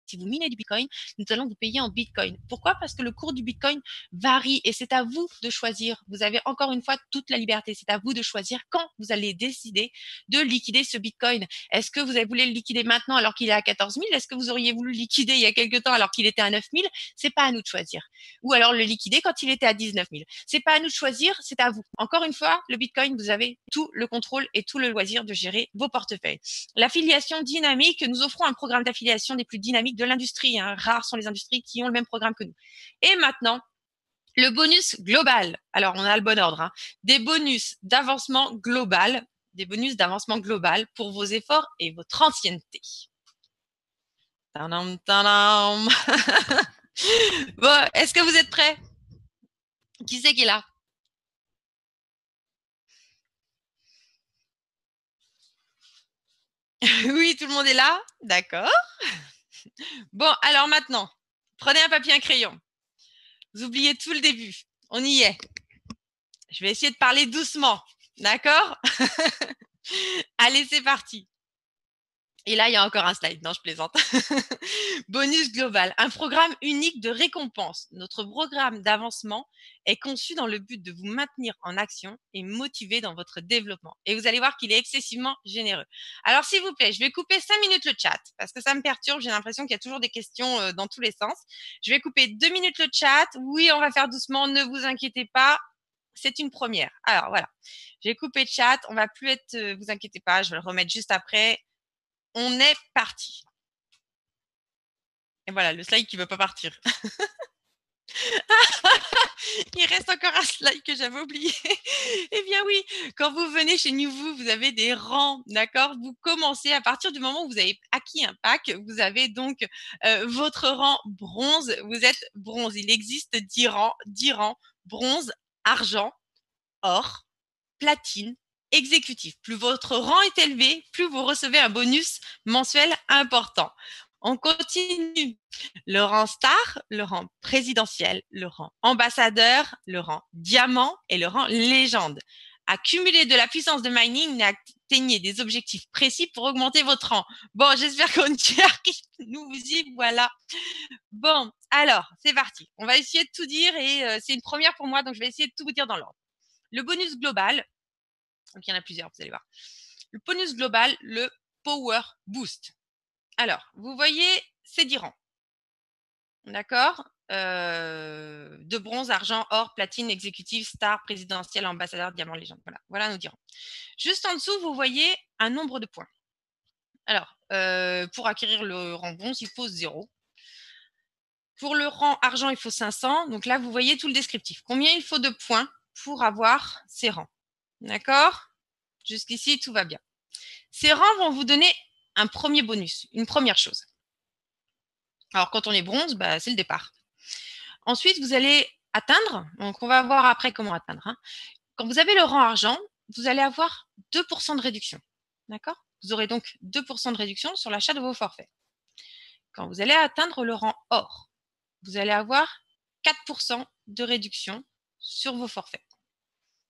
Si vous minez du Bitcoin, nous allons vous payer en Bitcoin. Pourquoi? Parce que le cours du Bitcoin varie et c'est à vous de choisir. Vous avez encore une fois toute la liberté. C'est à vous de choisir quand vous allez décider de liquider ce Bitcoin. Est-ce que vous avez voulu le liquider maintenant alors qu'il est à 14 000? Est-ce que vous auriez voulu le liquider il y a quelque temps alors qu'il était à 9 000? C'est pas à nous de choisir. Ou alors le liquider quand il était à 19 000. C'est pas à nous de choisir, c'est à vous. Encore une fois, le Bitcoin, vous avez tout le contrôle et tout le loisir de gérer vos portefeuilles. L'affiliation dynamique, nous offrons un programme d'affiliation des plus dynamiques de l'industrie. Hein. Rares sont les industries qui ont le même programme que nous. Et maintenant, le bonus global. Alors, on a le bon ordre. Hein. Des bonus d'avancement global. Des bonus d'avancement global pour vos efforts et votre ancienneté. Tadam, tadam. Bon, est-ce que vous êtes prêts? Qui c'est qui est là? Oui, tout le monde est là? D'accord. Bon, alors maintenant, prenez un papier et un crayon. Vous oubliez tout le début. On y est. Je vais essayer de parler doucement. D'accord? Allez, c'est parti. Et là, il y a encore un slide. Non, je plaisante. Bonus global, un programme unique de récompense. Notre programme d'avancement est conçu dans le but de vous maintenir en action et motiver dans votre développement. Et vous allez voir qu'il est excessivement généreux. Alors, s'il vous plaît, je vais couper 5 minutes le chat parce que ça me perturbe. J'ai l'impression qu'il y a toujours des questions dans tous les sens. Je vais couper 2 minutes le chat. Oui, on va faire doucement. Ne vous inquiétez pas. C'est une première. Alors, voilà. J'ai coupé le chat. On va plus être, vous inquiétez pas. Je vais le remettre juste après. On est parti. Et voilà, le slide qui ne veut pas partir. Il reste encore un slide que j'avais oublié. Eh bien oui, quand vous venez chez Newvoo, vous avez des rangs, d'accord? Vous commencez à partir du moment où vous avez acquis un pack, vous avez donc votre rang bronze. Vous êtes bronze. Il existe 10 rangs, bronze, argent, or, platine, exécutif. Plus votre rang est élevé, plus vous recevez un bonus mensuel important. On continue. Le rang star, le rang présidentiel, le rang ambassadeur, le rang diamant et le rang légende. Accumuler de la puissance de mining et atteignez des objectifs précis pour augmenter votre rang. Bon, j'espère qu'on y arrive. Nous y voilà. Bon, alors, c'est parti. On va essayer de tout dire et c'est une première pour moi, donc je vais essayer de tout vous dire dans l'ordre. Le bonus global, donc il y en a plusieurs, vous allez voir. Le bonus global, le Power Boost. Alors, vous voyez ces 10 rangs. D'accord? De bronze, argent, or, platine, exécutif, star, présidentiel, ambassadeur, diamant, légende. Voilà nos 10 rangs. Juste en dessous, vous voyez un nombre de points. Alors, pour acquérir le rang bronze, il faut 0. Pour le rang argent, il faut 500. Donc là, vous voyez tout le descriptif. Combien il faut de points pour avoir ces rangs? D'accord? Jusqu'ici, tout va bien. Ces rangs vont vous donner un premier bonus, une première chose. Alors, quand on est bronze, bah, c'est le départ. Ensuite, vous allez atteindre, donc on va voir après comment atteindre. Hein. Quand vous avez le rang argent, vous allez avoir 2% de réduction. D'accord? Vous aurez donc 2% de réduction sur l'achat de vos forfaits. Quand vous allez atteindre le rang or, vous allez avoir 4% de réduction sur vos forfaits.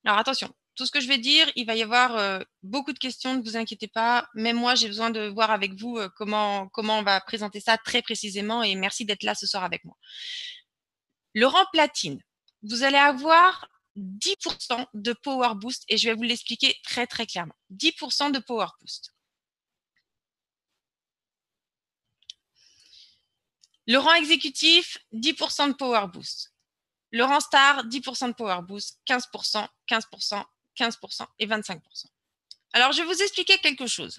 Alors, attention. Tout ce que je vais dire, il va y avoir beaucoup de questions, ne vous inquiétez pas. Même moi, j'ai besoin de voir avec vous comment on va présenter ça très précisément et merci d'être là ce soir avec moi. Le rang platine, vous allez avoir 10% de Power Boost et je vais vous l'expliquer très très clairement. 10% de Power Boost. Le rang exécutif, 10% de Power Boost. Le rang star, 10% de Power Boost, 15%, 15%, 15% et 25%. Alors, je vais vous expliquer quelque chose.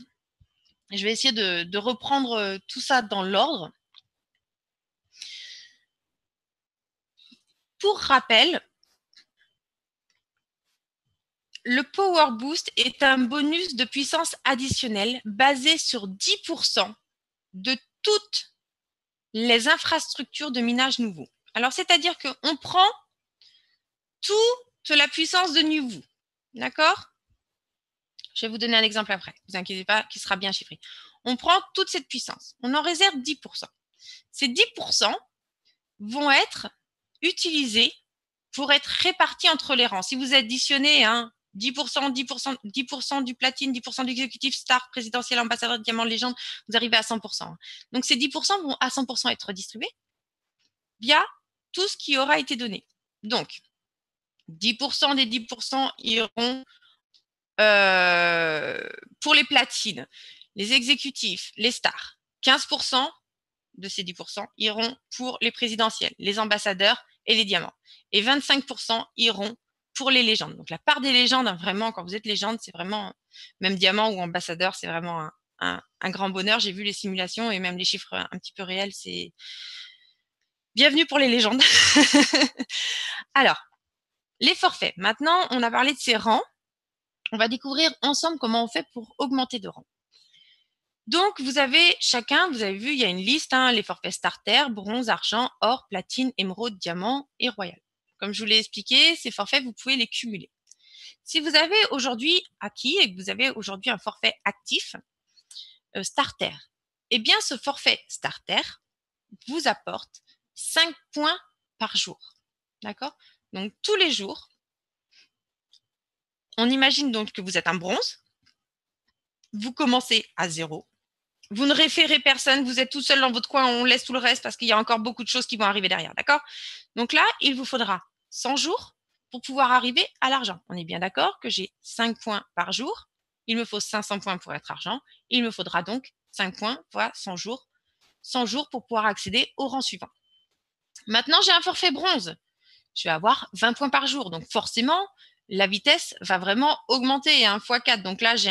Je vais essayer de reprendre tout ça dans l'ordre. Pour rappel, le Power Boost est un bonus de puissance additionnelle basé sur 10% de toutes les infrastructures de minage nouveau. Alors, c'est-à-dire qu'on prend toute la puissance de Newvoo. D'accord? Je vais vous donner un exemple après, ne vous inquiétez pas, qui sera bien chiffré. On prend toute cette puissance, on en réserve 10%. Ces 10% vont être utilisés pour être répartis entre les rangs. Si vous additionnez 10%, 10%, 10% du platine, 10% du exécutif, star, présidentiel, ambassadeur, diamant, légende, vous arrivez à 100%. Donc ces 10% vont à 100% être distribués via tout ce qui aura été donné. Donc, 10% des 10% iront pour les platines, les exécutifs, les stars. 15% de ces 10% iront pour les présidentielles, les ambassadeurs et les diamants. Et 25% iront pour les légendes. Donc la part des légendes, vraiment, quand vous êtes légende, c'est vraiment, même diamant ou ambassadeur, c'est vraiment un grand bonheur. J'ai vu les simulations et même les chiffres un petit peu réels, c'est bienvenue pour les légendes. Alors, les forfaits. Maintenant, on a parlé de ces rangs. On va découvrir ensemble comment on fait pour augmenter de rang. Donc, vous avez chacun, vous avez vu, il y a une liste, les forfaits starter, bronze, argent, or, platine, émeraude, diamant et royal. Comme je vous l'ai expliqué, ces forfaits, vous pouvez les cumuler. Si vous avez aujourd'hui acquis et que vous avez aujourd'hui un forfait actif starter, eh bien, ce forfait starter vous apporte 5 points par jour. D'accord? Donc, tous les jours, on imagine donc que vous êtes un bronze, vous commencez à 0. Vous ne référez personne, vous êtes tout seul dans votre coin, on laisse tout le reste parce qu'il y a encore beaucoup de choses qui vont arriver derrière, d'accord? Donc là, il vous faudra 100 jours pour pouvoir arriver à l'argent. On est bien d'accord que j'ai 5 points par jour, il me faut 500 points pour être argent, il me faudra donc 5 points fois 100 jours pour pouvoir accéder au rang suivant. Maintenant, j'ai un forfait bronze, je vais avoir 20 points par jour, donc forcément, la vitesse va vraiment augmenter x4. Donc là, j'ai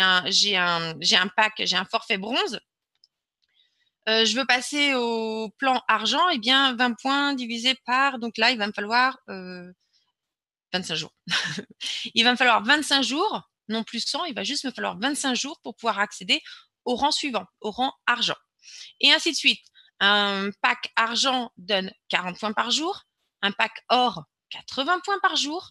un pack, j'ai un forfait bronze. Je veux passer au plan argent, eh bien 20 points divisé par, donc là il va me falloir 25 jours. Il va me falloir 25 jours, non plus 100, il va juste me falloir 25 jours pour pouvoir accéder au rang suivant, au rang argent. Et ainsi de suite. Un pack argent donne 40 points par jour, un pack or 80 points par jour,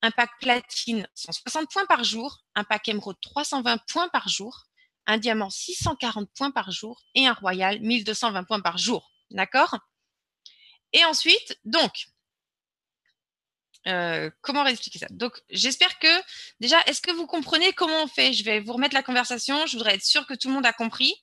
un pack platine 160 points par jour, un pack émeraude 320 points par jour, un diamant 640 points par jour et un royal 1220 points par jour. D'accord? Et ensuite, donc, comment expliquer ça? Donc, j'espère que, déjà, est-ce que vous comprenez comment on fait? Je vais vous remettre la conversation. Je voudrais être sûre que tout le monde a compris.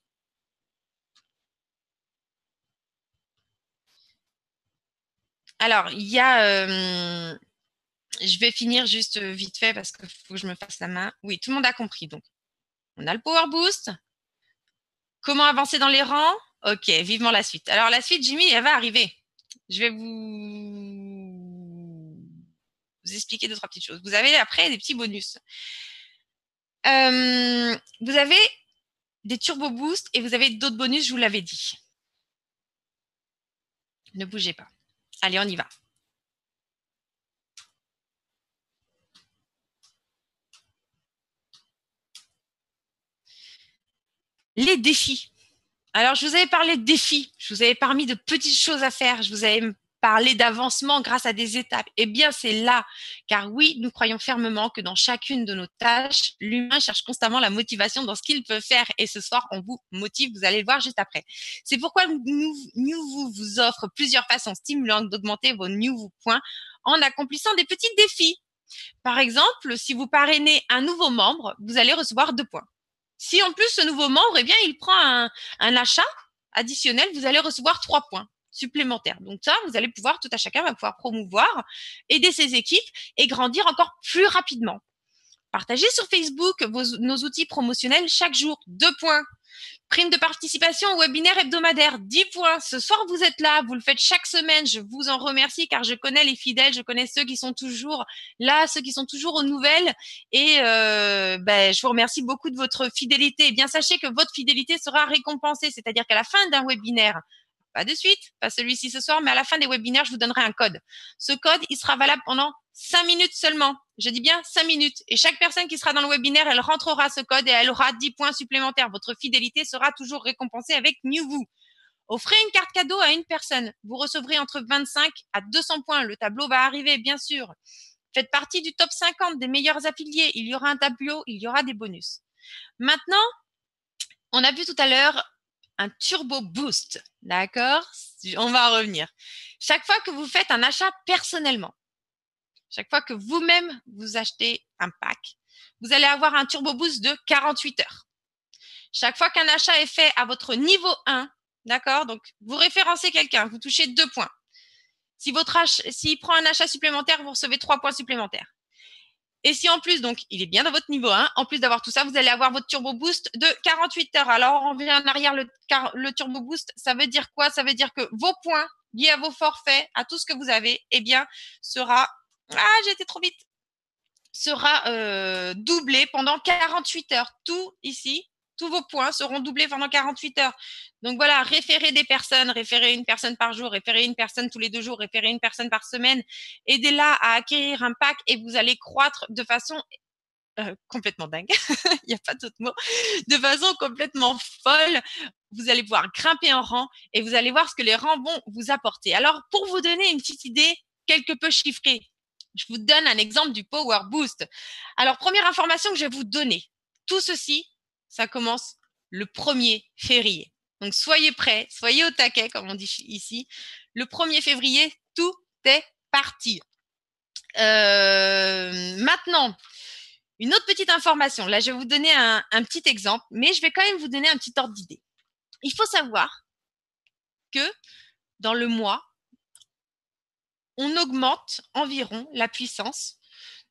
Alors, il y a... je vais finir juste vite fait parce qu'il faut que je me fasse la main. Oui, tout le monde a compris. Donc, on a le Power Boost. Comment avancer dans les rangs? Ok, vivement la suite. Alors, la suite, Jimmy, elle va arriver. Je vais vous expliquer 2-3 petites choses. Vous avez après des petits bonus. Vous avez des turbo boosts et vous avez d'autres bonus, je vous l'avais dit. Ne bougez pas. Allez, on y va. Les défis. Alors, je vous avais parlé de défis. Je vous avais parlé de petites choses à faire. Je vous avais parlé d'avancement grâce à des étapes. Eh bien, c'est là. Car oui, nous croyons fermement que dans chacune de nos tâches, l'humain cherche constamment la motivation dans ce qu'il peut faire. Et ce soir, on vous motive. Vous allez le voir juste après. C'est pourquoi nous vous offre plusieurs façons stimulantes d'augmenter vos nouveaux points en accomplissant des petits défis. Par exemple, si vous parrainez un nouveau membre, vous allez recevoir 2 points. Si en plus ce nouveau membre, eh bien, il prend un achat additionnel, vous allez recevoir 3 points supplémentaires. Donc ça, vous allez pouvoir, tout à chacun va pouvoir promouvoir, aider ses équipes et grandir encore plus rapidement. Partagez sur Facebook nos outils promotionnels chaque jour, 2 points. Prime de participation au webinaire hebdomadaire, 10 points. Ce soir, vous êtes là, vous le faites chaque semaine. Je vous en remercie car je connais les fidèles, je connais ceux qui sont toujours là, ceux qui sont toujours aux nouvelles. Et je vous remercie beaucoup de votre fidélité. Et bien, sachez que votre fidélité sera récompensée, c'est-à-dire qu'à la fin d'un webinaire, pas de suite, pas celui-ci ce soir, mais à la fin des webinaires, je vous donnerai un code. Ce code, il sera valable pendant 5 minutes seulement. Je dis bien 5 minutes. Et chaque personne qui sera dans le webinaire, elle rentrera ce code et elle aura 10 points supplémentaires. Votre fidélité sera toujours récompensée avec NewVoo. Offrez une carte cadeau à une personne. Vous recevrez entre 25 à 200 points. Le tableau va arriver, bien sûr. Faites partie du top 50 des meilleurs affiliés. Il y aura un tableau, il y aura des bonus. Maintenant, on a vu tout à l'heure un turbo boost. D'accord? On va en revenir. Chaque fois que vous faites un achat personnellement, chaque fois que vous-même vous achetez un pack, vous allez avoir un turbo boost de 48 heures. Chaque fois qu'un achat est fait à votre niveau 1, d'accord? Donc, vous référencez quelqu'un, vous touchez 2 points. S'il prend un achat supplémentaire, vous recevez 3 points supplémentaires. Et si en plus, donc, il est bien dans votre niveau 1, en plus d'avoir tout ça, vous allez avoir votre turbo boost de 48 heures. Alors, on revient en arrière, le turbo boost, ça veut dire quoi? Ça veut dire que vos points liés à vos forfaits, à tout ce que vous avez, eh bien, sera doublé pendant 48 heures. Tout ici, tous vos points seront doublés pendant 48 heures. Donc voilà, référez des personnes, référez une personne par jour, référez une personne tous les 2 jours, référez une personne par semaine. Aidez-la à acquérir un pack et vous allez croître de façon complètement dingue. Il n'y a pas d'autre mot. De façon complètement folle. Vous allez pouvoir grimper en rang et vous allez voir ce que les rangs vont vous apporter. Alors, pour vous donner une petite idée quelque peu chiffrée, je vous donne un exemple du Power Boost. Alors, première information que je vais vous donner. Tout ceci, ça commence le 1er février. Donc, soyez prêts, soyez au taquet, comme on dit ici. Le 1er février, tout est parti. Maintenant, une autre petite information. Là, je vais vous donner un petit exemple, mais je vais quand même vous donner un petit ordre d'idée. Il faut savoir que dans le mois, on augmente environ la puissance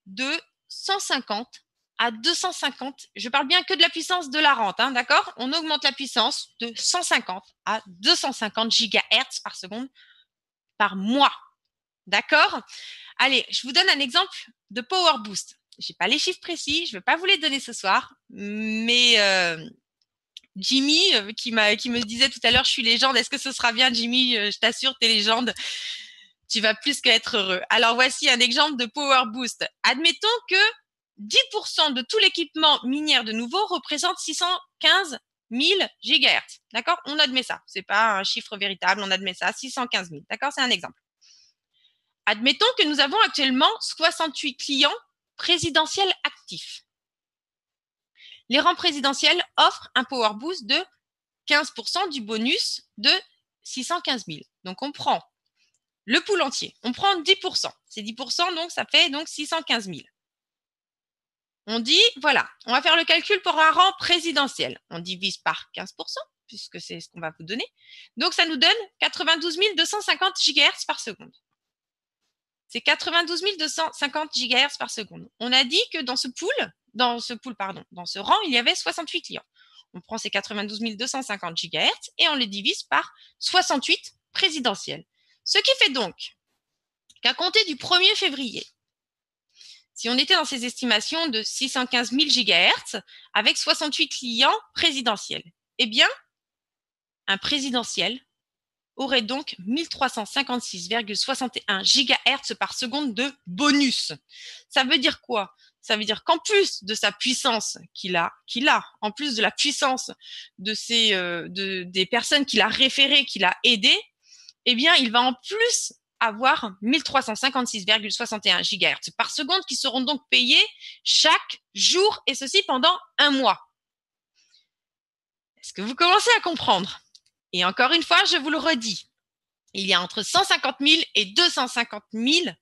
de 150 à 250. Je parle bien que de la puissance de la rente, hein, d'accord? On augmente la puissance de 150 à 250 gigahertz par seconde par mois. D'accord? Allez, je vous donne un exemple de Power Boost. Je n'ai pas les chiffres précis, je ne vais pas vous les donner ce soir, mais Jimmy, qui me disait tout à l'heure, je suis légende, est-ce que ce sera bien, Jimmy? Je t'assure, tu es légende. Tu vas plus qu'être heureux. Alors, voici un exemple de Power Boost. Admettons que 10% de tout l'équipement minière de nouveau représente 615 000 gigahertz. D'accord? On admet ça. Ce n'est pas un chiffre véritable, on admet ça. 615 000. D'accord? C'est un exemple. Admettons que nous avons actuellement 68 clients présidentiels actifs. Les rangs présidentiels offrent un Power Boost de 15% du bonus de 615 000. Donc, on prend le pool entier. On prend 10%. C'est 10%, donc ça fait donc 615 000. On dit, voilà, on va faire le calcul pour un rang présidentiel. On divise par 15%, puisque c'est ce qu'on va vous donner. Donc, ça nous donne 92 250 GHz par seconde. C'est 92 250 GHz par seconde. On a dit que dans ce rang, il y avait 68 clients. On prend ces 92 250 GHz et on les divise par 68 présidentiels. Ce qui fait donc qu'à compter du 1er février, si on était dans ces estimations de 615 000 GHz avec 68 clients présidentiels, eh bien, un présidentiel aurait donc 1356,61 GHz par seconde de bonus. Ça veut dire quoi? Ça veut dire qu'en plus de sa puissance qu'il a, en plus de la puissance de des personnes qu'il a référées, qu'il a aidées, eh bien, il va en plus avoir 1356,61 GHz par seconde qui seront donc payés chaque jour et ceci pendant un mois. Est-ce que vous commencez à comprendre? Et encore une fois, je vous le redis, il y a entre 150 000 et 250 000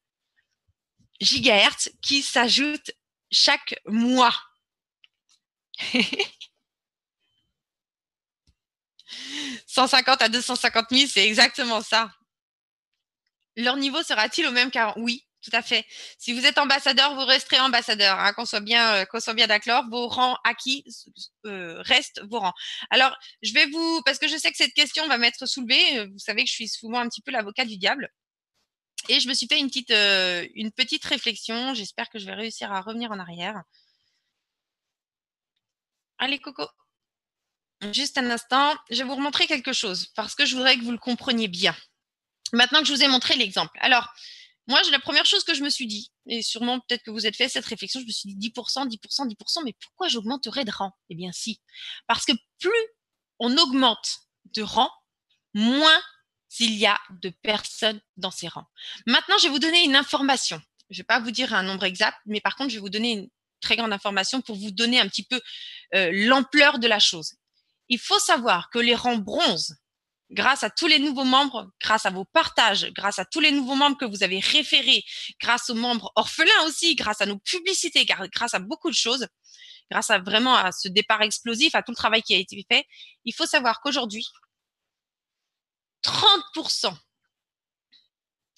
GHz qui s'ajoutent chaque mois. 150 à 250 000, c'est exactement ça. Leur niveau sera-t-il au même qu'avant? Oui, tout à fait. Si vous êtes ambassadeur, vous resterez ambassadeur, hein, qu'on soit bien d'accord. Vos rangs acquis restent vos rangs. Alors, parce que je sais que cette question va m'être soulevée. Vous savez que je suis souvent un petit peu l'avocat du diable. Et je me suis fait une petite réflexion. J'espère que je vais réussir à revenir en arrière. Allez, Coco. Juste un instant. Je vais vous remontrer quelque chose parce que je voudrais que vous le compreniez bien. Maintenant que je vous ai montré l'exemple. Alors, moi, la première chose que je me suis dit, et sûrement peut-être que vous êtes fait cette réflexion, je me suis dit 10%, 10%, 10%, mais pourquoi j'augmenterais de rang? Eh bien, si. Parce que plus on augmente de rang, moins il y a de personnes dans ces rangs. Maintenant, je vais vous donner une information. Je ne vais pas vous dire un nombre exact, mais par contre, je vais vous donner une très grande information pour vous donner un petit peu l'ampleur de la chose. Il faut savoir que les rangs bronze, grâce à tous les nouveaux membres, grâce à vos partages, grâce à tous les nouveaux membres que vous avez référés, grâce aux membres orphelins aussi, grâce à nos publicités, grâce à beaucoup de choses, grâce à vraiment à ce départ explosif, à tout le travail qui a été fait, il faut savoir qu'aujourd'hui, 30%,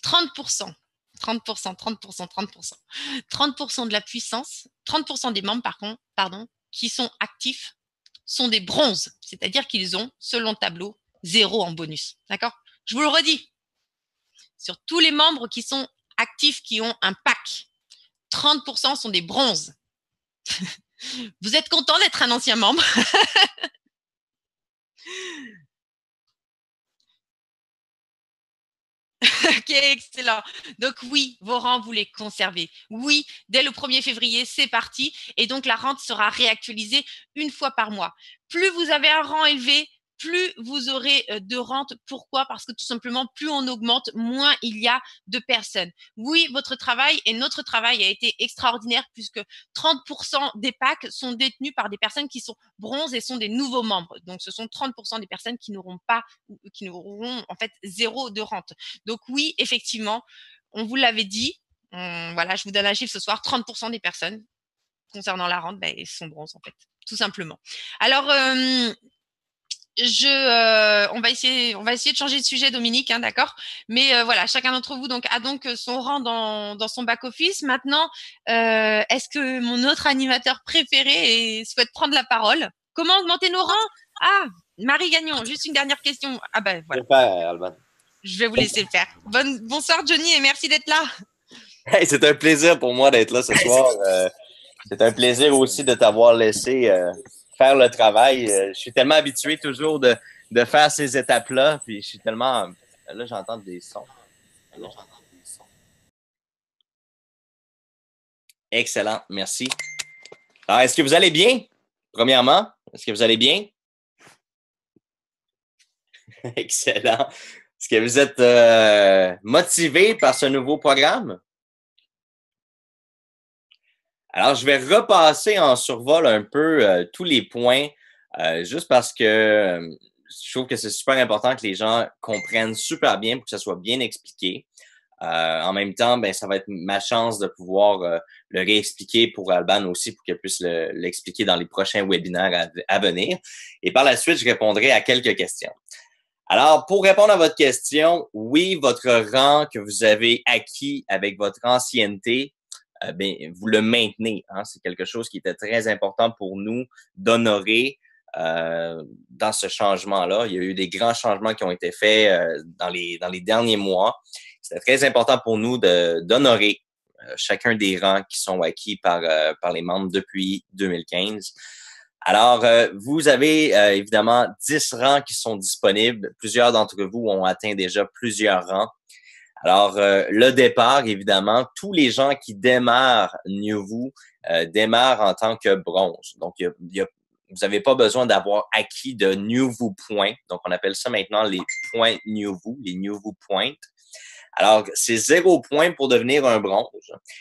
30%, 30%, 30%, 30%, 30% de la puissance, 30% des membres, pardon, qui sont actifs sont des bronzes, c'est-à-dire qu'ils ont, selon le tableau, 0 en bonus. D'accord? Je vous le redis. Sur tous les membres qui sont actifs, qui ont un pack, 30% sont des bronzes. Vous êtes content d'être un ancien membre? Ok, excellent. Donc oui, vos rangs, vous les conservez. Oui, dès le 1er février, c'est parti. Et donc, la rente sera réactualisée une fois par mois. Plus vous avez un rang élevé, plus vous aurez de rente. Pourquoi? Parce que tout simplement, plus on augmente, moins il y a de personnes. Oui, votre travail et notre travail a été extraordinaire puisque 30% des packs sont détenus par des personnes qui sont bronzes et sont des nouveaux membres. Donc, ce sont 30% des personnes qui n'auront pas, qui n'auront en fait 0 de rente. Donc oui, effectivement, on vous l'avait dit. Voilà, je vous donne un chiffre ce soir, 30% des personnes concernant la rente, elles sont bronzes en fait, tout simplement. Alors, on va essayer de changer de sujet, Dominique, hein, d'accord? Mais voilà, chacun d'entre vous a donc son rang dans son back office. Maintenant, est-ce que mon autre animateur préféré souhaite prendre la parole? Comment augmenter nos rangs? Ah, Marie Gagnon, juste une dernière question. Ah ben voilà. Super, Alban. Je vais vous laisser le faire. Bonsoir Johnny et merci d'être là. Hey, c'est un plaisir pour moi d'être là ce soir. C'est un plaisir aussi de t'avoir laissé faire le travail. Je suis tellement habitué toujours de faire ces étapes-là. Puis je suis tellement... Là, j'entends des sons. Excellent, merci. Alors, est-ce que vous allez bien? Premièrement, est-ce que vous allez bien? Excellent. Est-ce que vous êtes motivé par ce nouveau programme? Alors, je vais repasser en survol un peu tous les points, juste parce que je trouve que c'est super important que les gens comprennent super bien pour que ça soit bien expliqué. En même temps, ben, ça va être ma chance de pouvoir le réexpliquer pour Alban aussi, pour qu'il puisse l'expliquer dans les prochains webinaires à venir. Et par la suite, je répondrai à quelques questions. Alors, pour répondre à votre question, oui, votre rang que vous avez acquis avec votre ancienneté, vous le maintenez. Hein? C'est quelque chose qui était très important pour nous d'honorer dans ce changement-là. Il y a eu des grands changements qui ont été faits dans les derniers mois. C'était très important pour nous d'honorer chacun des rangs qui sont acquis par les membres depuis 2015. Alors, vous avez évidemment 10 rangs qui sont disponibles. Plusieurs d'entre vous ont atteint déjà plusieurs rangs. Alors, le départ, évidemment, tous les gens qui démarrent New Vous démarrent en tant que bronze. Donc, vous n'avez pas besoin d'avoir acquis de New Vous points. Donc, on appelle ça maintenant les points New Vous, les New Vous points. Alors, c'est 0 points pour devenir un bronze.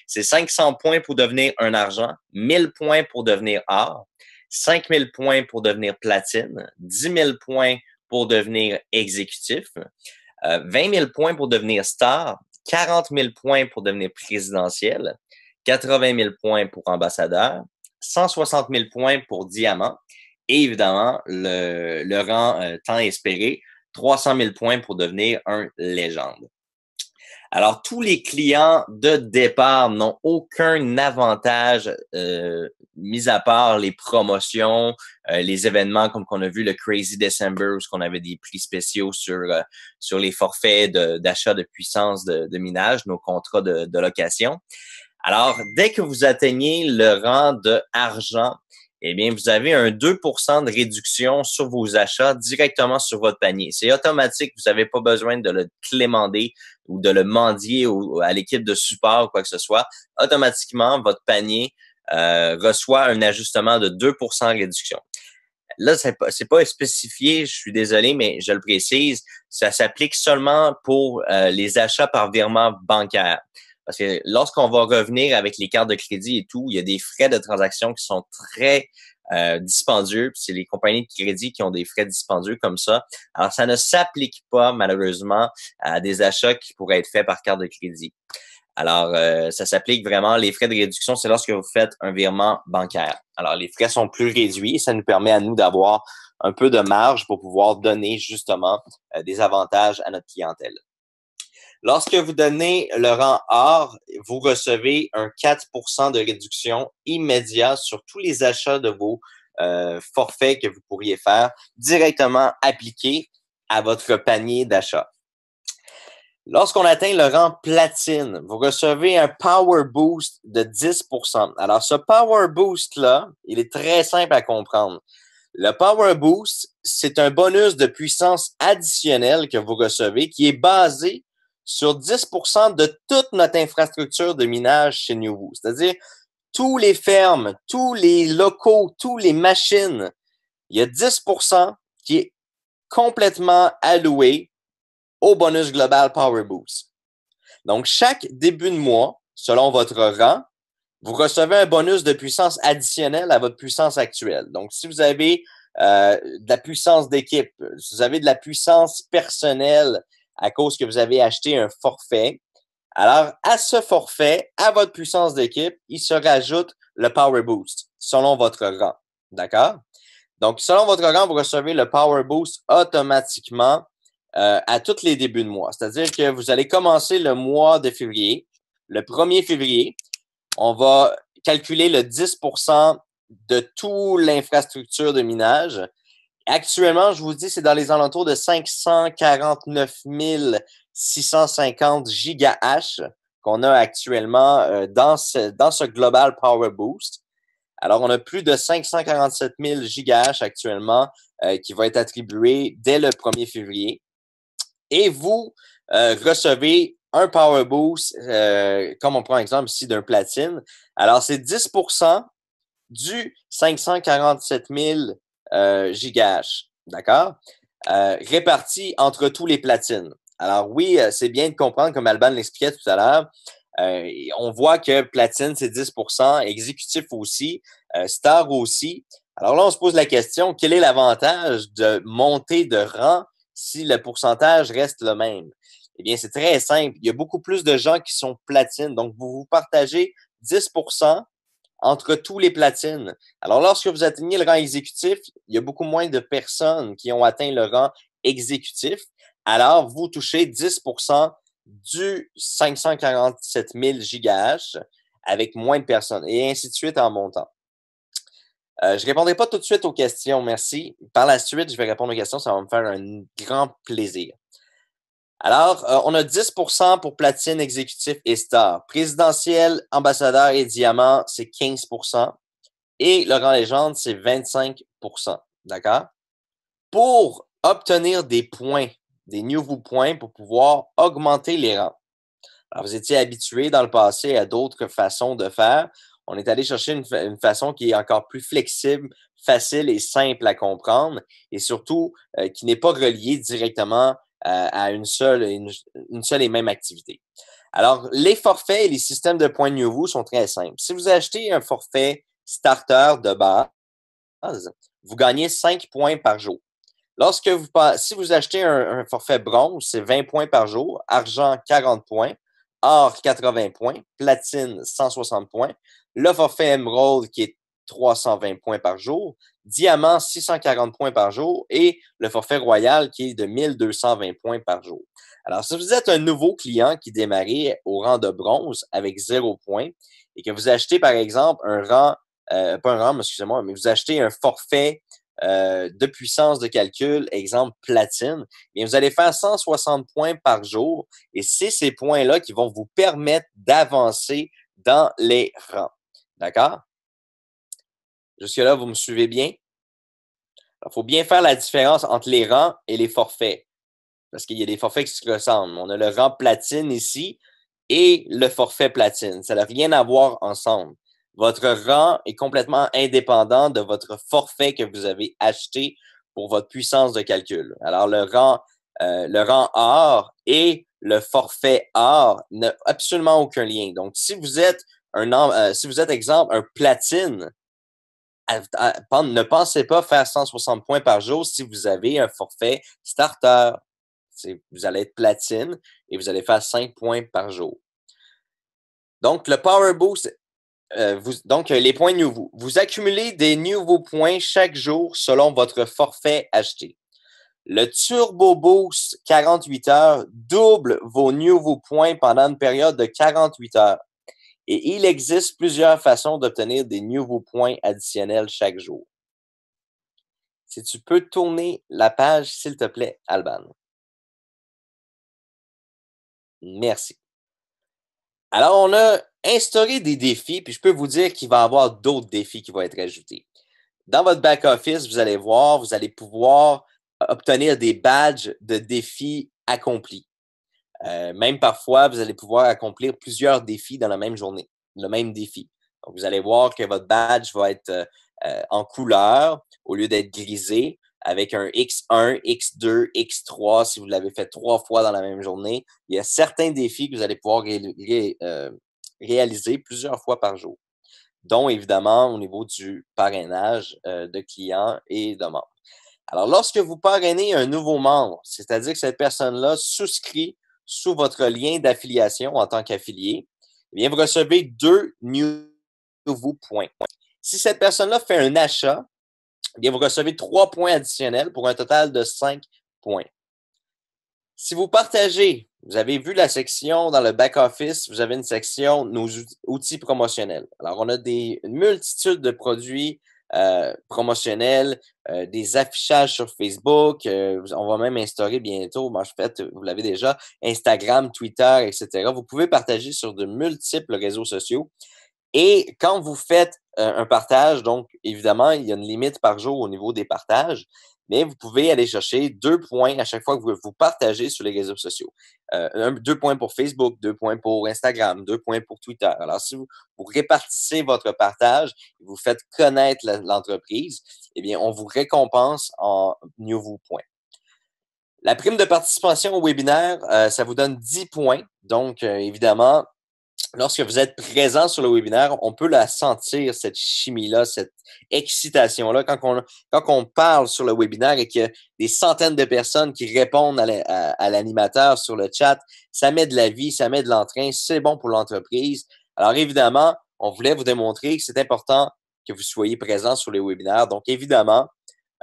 C'est 500 points pour devenir un argent, 1000 points pour devenir or, 5000 points pour devenir platine, 10 000 points pour devenir exécutif, 20 000 points pour devenir star, 40 000 points pour devenir présidentiel, 80 000 points pour ambassadeur, 160 000 points pour diamant et évidemment le rang tant espéré, 300 000 points pour devenir un légende. Alors, tous les clients de départ n'ont aucun avantage, mis à part les promotions, les événements comme qu'on a vu le Crazy December, où on avait des prix spéciaux sur les forfaits d'achat de puissance de minage, nos contrats de location. Alors, dès que vous atteignez le rang de argent, eh bien, vous avez un 2% de réduction sur vos achats directement sur votre panier. C'est automatique, vous n'avez pas besoin de le clémenter ou de le mendier à l'équipe de support ou quoi que ce soit. Automatiquement, votre panier reçoit un ajustement de 2% de réduction. Là, c'est pas spécifié, je suis désolé, mais je le précise, ça s'applique seulement pour les achats par virement bancaire. Parce que lorsqu'on va revenir avec les cartes de crédit et tout, il y a des frais de transaction qui sont très dispendieux. C'est les compagnies de crédit qui ont des frais dispendieux comme ça. Alors, ça ne s'applique pas, malheureusement, à des achats qui pourraient être faits par carte de crédit. Alors, ça s'applique vraiment, les frais de réduction, c'est lorsque vous faites un virement bancaire. Alors, les frais sont plus réduits et ça nous permet à nous d'avoir un peu de marge pour pouvoir donner justement des avantages à notre clientèle. Lorsque vous donnez le rang or, vous recevez un 4% de réduction immédiat sur tous les achats de vos forfaits que vous pourriez faire directement appliqués à votre panier d'achat. Lorsqu'on atteint le rang platine, vous recevez un Power Boost de 10%. Alors, ce Power Boost-là, il est très simple à comprendre. Le Power Boost, c'est un bonus de puissance additionnelle que vous recevez qui est basé sur 10% de toute notre infrastructure de minage chez NewWoo. C'est-à-dire, tous les fermes, tous les locaux, toutes les machines, il y a 10% qui est complètement alloué au bonus global Power Boost. Donc, chaque début de mois, selon votre rang, vous recevez un bonus de puissance additionnelle à votre puissance actuelle. Donc, si vous avez de la puissance d'équipe, si vous avez de la puissance personnelle à cause que vous avez acheté un forfait, alors à ce forfait, à votre puissance d'équipe, il se rajoute le Power Boost selon votre rang. D'accord? Donc, selon votre rang, vous recevez le Power Boost automatiquement à tous les débuts de mois. C'est-à-dire que vous allez commencer le mois de février. Le 1er février, on va calculer le 10% de toute l'infrastructure de minage. Actuellement, je vous dis, c'est dans les alentours de 549 650 gigahash qu'on a actuellement dans ce Global Power Boost. Alors, on a plus de 547 000 gigahash actuellement qui va être attribué dès le 1er février. Et vous recevez un Power Boost, comme on prend exemple ici d'un platine. Alors, c'est 10% du 547 000 gigahash, d'accord? Réparti entre tous les platines. Alors oui, c'est bien de comprendre, comme Alban l'expliquait tout à l'heure, on voit que platine, c'est 10%, exécutif aussi, star aussi. Alors là, on se pose la question, quel est l'avantage de monter de rang si le pourcentage reste le même? Eh bien, c'est très simple. Il y a beaucoup plus de gens qui sont platines. Donc, vous partagez 10% entre tous les platines. Alors, lorsque vous atteignez le rang exécutif, il y a beaucoup moins de personnes qui ont atteint le rang exécutif. Alors, vous touchez 10% du 547 000 gigahash avec moins de personnes et ainsi de suite en montant. Je ne répondrai pas tout de suite aux questions, merci. Par la suite, je vais répondre aux questions, ça va me faire un grand plaisir. Alors, on a 10% pour platine, exécutif et star. Présidentiel, ambassadeur et diamant, c'est 15%. Et le rang légende, c'est 25%. D'accord? Pour obtenir des points, des nouveaux points pour pouvoir augmenter les rangs. Alors, vous étiez habitué dans le passé à d'autres façons de faire. On est allé chercher une façon qui est encore plus flexible, facile et simple à comprendre et surtout qui n'est pas reliée directement à une seule et même activité. Alors, les forfaits et les systèmes de points de NewWoo sont très simples. Si vous achetez un forfait starter de base, vous gagnez 5 points par jour. Si vous achetez un forfait bronze, c'est 20 points par jour, argent 40 points, or 80 points, platine 160 points, le forfait émeraude qui est 320 points par jour, diamant 640 points par jour et le forfait royal qui est de 1220 points par jour. Alors, si vous êtes un nouveau client qui démarrait au rang de bronze avec 0 points et que vous achetez par exemple mais vous achetez un forfait de puissance de calcul, exemple platine, bien, vous allez faire 160 points par jour et c'est ces points-là qui vont vous permettre d'avancer dans les rangs. D'accord? Jusque-là, vous me suivez bien? Il faut bien faire la différence entre les rangs et les forfaits. Parce qu'il y a des forfaits qui se ressemblent. On a le rang platine ici et le forfait platine. Ça n'a rien à voir ensemble. Votre rang est complètement indépendant de votre forfait que vous avez acheté pour votre puissance de calcul. Alors, le rang le rang or et le forfait or n'a absolument aucun lien. Donc, si vous êtes exemple, un platine, ne pensez pas faire 160 points par jour si vous avez un forfait starter. Vous allez être platine et vous allez faire 5 points par jour. Donc, le Power Boost, les points nouveaux. Vous accumulez des nouveaux points chaque jour selon votre forfait acheté. Le Turbo Boost 48 heures double vos nouveaux points pendant une période de 48 heures. Et il existe plusieurs façons d'obtenir des nouveaux points additionnels chaque jour. Si tu peux tourner la page, s'il te plaît, Alban. Merci. Alors, on a instauré des défis, puis je peux vous dire qu'il va y avoir d'autres défis qui vont être ajoutés. Dans votre back-office, vous allez voir, vous allez pouvoir obtenir des badges de défis accomplis. Même parfois, vous allez pouvoir accomplir plusieurs défis dans la même journée, le même défi. Donc, vous allez voir que votre badge va être en couleur au lieu d'être grisé, avec un X1, X2, X3 si vous l'avez fait 3 fois dans la même journée. Il y a certains défis que vous allez pouvoir réaliser plusieurs fois par jour, dont évidemment au niveau du parrainage de clients et de membres. Alors, lorsque vous parrainez un nouveau membre, c'est-à-dire que cette personne-là souscrit sous votre lien d'affiliation en tant qu'affilié, eh bien, vous recevez 2 nouveaux points. Si cette personne-là fait un achat, eh bien, vous recevez 3 points additionnels pour un total de 5 points. Si vous partagez, vous avez vu la section dans le back-office, vous avez une section nos outils promotionnels. Alors, on a une multitude de produits promotionnels, des affichages sur Facebook. On va même instaurer bientôt, en fait, vous l'avez déjà, Instagram, Twitter, etc. Vous pouvez partager sur de multiples réseaux sociaux. Et quand vous faites un partage, donc évidemment, il y a une limite par jour au niveau des partages, mais vous pouvez aller chercher 2 points à chaque fois que vous partagez sur les réseaux sociaux. 2 points pour Facebook, 2 points pour Instagram, 2 points pour Twitter. Alors, si vous répartissez votre partage et vous faites connaître l'entreprise, eh bien, on vous récompense en nouveaux points. La prime de participation au webinaire, ça vous donne 10 points. Donc, évidemment, lorsque vous êtes présent sur le webinaire, on peut la sentir, cette chimie-là, cette excitation-là. Quand on parle sur le webinaire et qu'il y a des centaines de personnes qui répondent à l'animateur sur le chat, ça met de la vie, ça met de l'entrain, c'est bon pour l'entreprise. Alors évidemment, on voulait vous démontrer que c'est important que vous soyez présent sur les webinaires. Donc évidemment,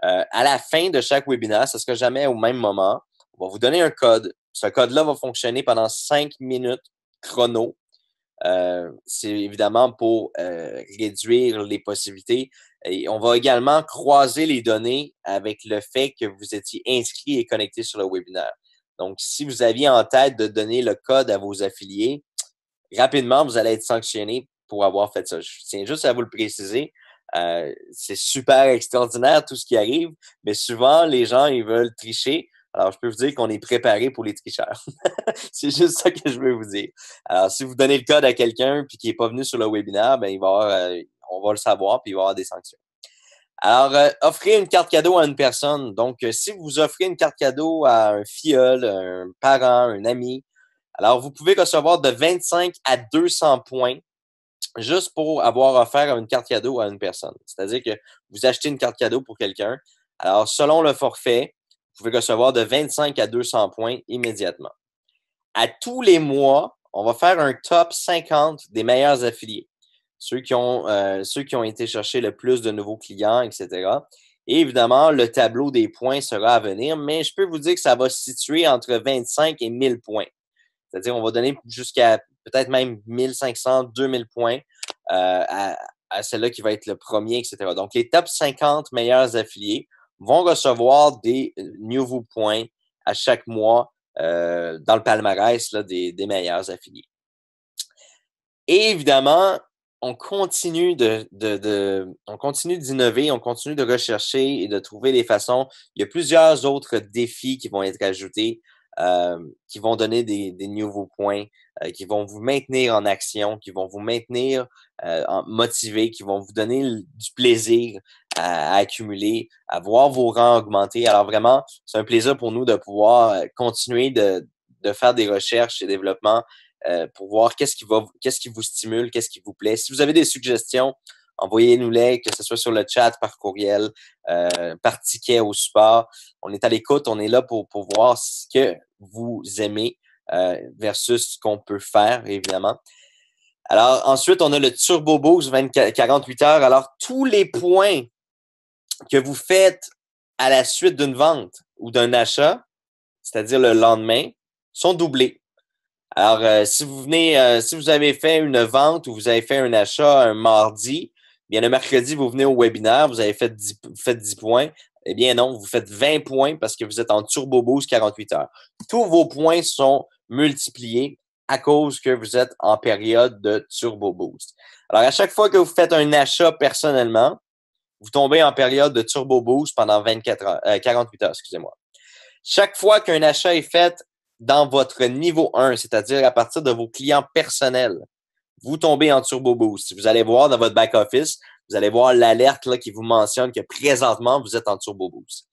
à la fin de chaque webinaire, ce ne sera jamais au même moment. On va vous donner un code. Ce code-là va fonctionner pendant 5 minutes chrono. C'est évidemment pour réduire les possibilités. Et on va également croiser les données avec le fait que vous étiez inscrit et connecté sur le webinaire. Donc, si vous aviez en tête de donner le code à vos affiliés, rapidement, vous allez être sanctionné pour avoir fait ça. Je tiens juste à vous le préciser. C'est super extraordinaire tout ce qui arrive, mais souvent, les gens, ils veulent tricher. Alors, je peux vous dire qu'on est préparé pour les tricheurs. C'est juste ça que je veux vous dire. Alors, si vous donnez le code à quelqu'un puis qui n'est pas venu sur le webinaire, ben, on va le savoir puis il va y avoir des sanctions. Alors, offrez une carte cadeau à une personne. Donc, si vous offrez une carte cadeau à un filleul, un parent, un ami, alors vous pouvez recevoir de 25 à 200 points juste pour avoir offert une carte cadeau à une personne. C'est-à-dire que vous achetez une carte cadeau pour quelqu'un. Alors, selon le forfait, vous pouvez recevoir de 25 à 200 points immédiatement. À tous les mois, on va faire un top 50 des meilleurs affiliés. Ceux qui ont été chercher le plus de nouveaux clients, etc. Et évidemment, le tableau des points sera à venir, mais je peux vous dire que ça va se situer entre 25 et 1000 points. C'est-à-dire, on va donner jusqu'à peut-être même 1500, 2000 points à celle-là qui va être le premier, etc. Donc, les top 50 meilleurs affiliés vont recevoir des nouveaux points à chaque mois dans le palmarès là, des meilleurs affiliés. Et évidemment, on continue d'innover, on continue de rechercher et de trouver des façons. Il y a plusieurs autres défis qui vont être ajoutés, qui vont donner des nouveaux points, qui vont vous maintenir en action, qui vont vous maintenir motivé, qui vont vous donner du plaisir à accumuler, à voir vos rangs augmenter. Alors vraiment, c'est un plaisir pour nous de pouvoir continuer de faire des recherches et développements pour voir qu'est-ce qui vous stimule, qu'est-ce qui vous plaît. Si vous avez des suggestions, envoyez-nous-les, que ce soit sur le chat, par courriel, par ticket au support. On est à l'écoute, on est là pour voir ce que vous aimez versus ce qu'on peut faire, évidemment. Alors, ensuite, on a le Turbo Boost 48 heures. Alors, tous les points que vous faites à la suite d'une vente ou d'un achat, c'est-à-dire le lendemain, sont doublés. Alors, si vous avez fait une vente ou vous avez fait un achat un mardi, bien le mercredi, vous venez au webinaire, vous faites 10 points. Eh bien non, vous faites 20 points parce que vous êtes en Turbo Boost 48 heures. Tous vos points sont multipliés à cause que vous êtes en période de Turbo Boost. Alors, à chaque fois que vous faites un achat personnellement, vous tombez en période de Turbo Boost pendant 48 heures, excusez-moi. Chaque fois qu'un achat est fait dans votre niveau 1, c'est-à-dire à partir de vos clients personnels, vous tombez en Turbo Boost. Vous allez voir dans votre back-office, vous allez voir l'alerte là qui vous mentionne que présentement, vous êtes en Turbo Boost.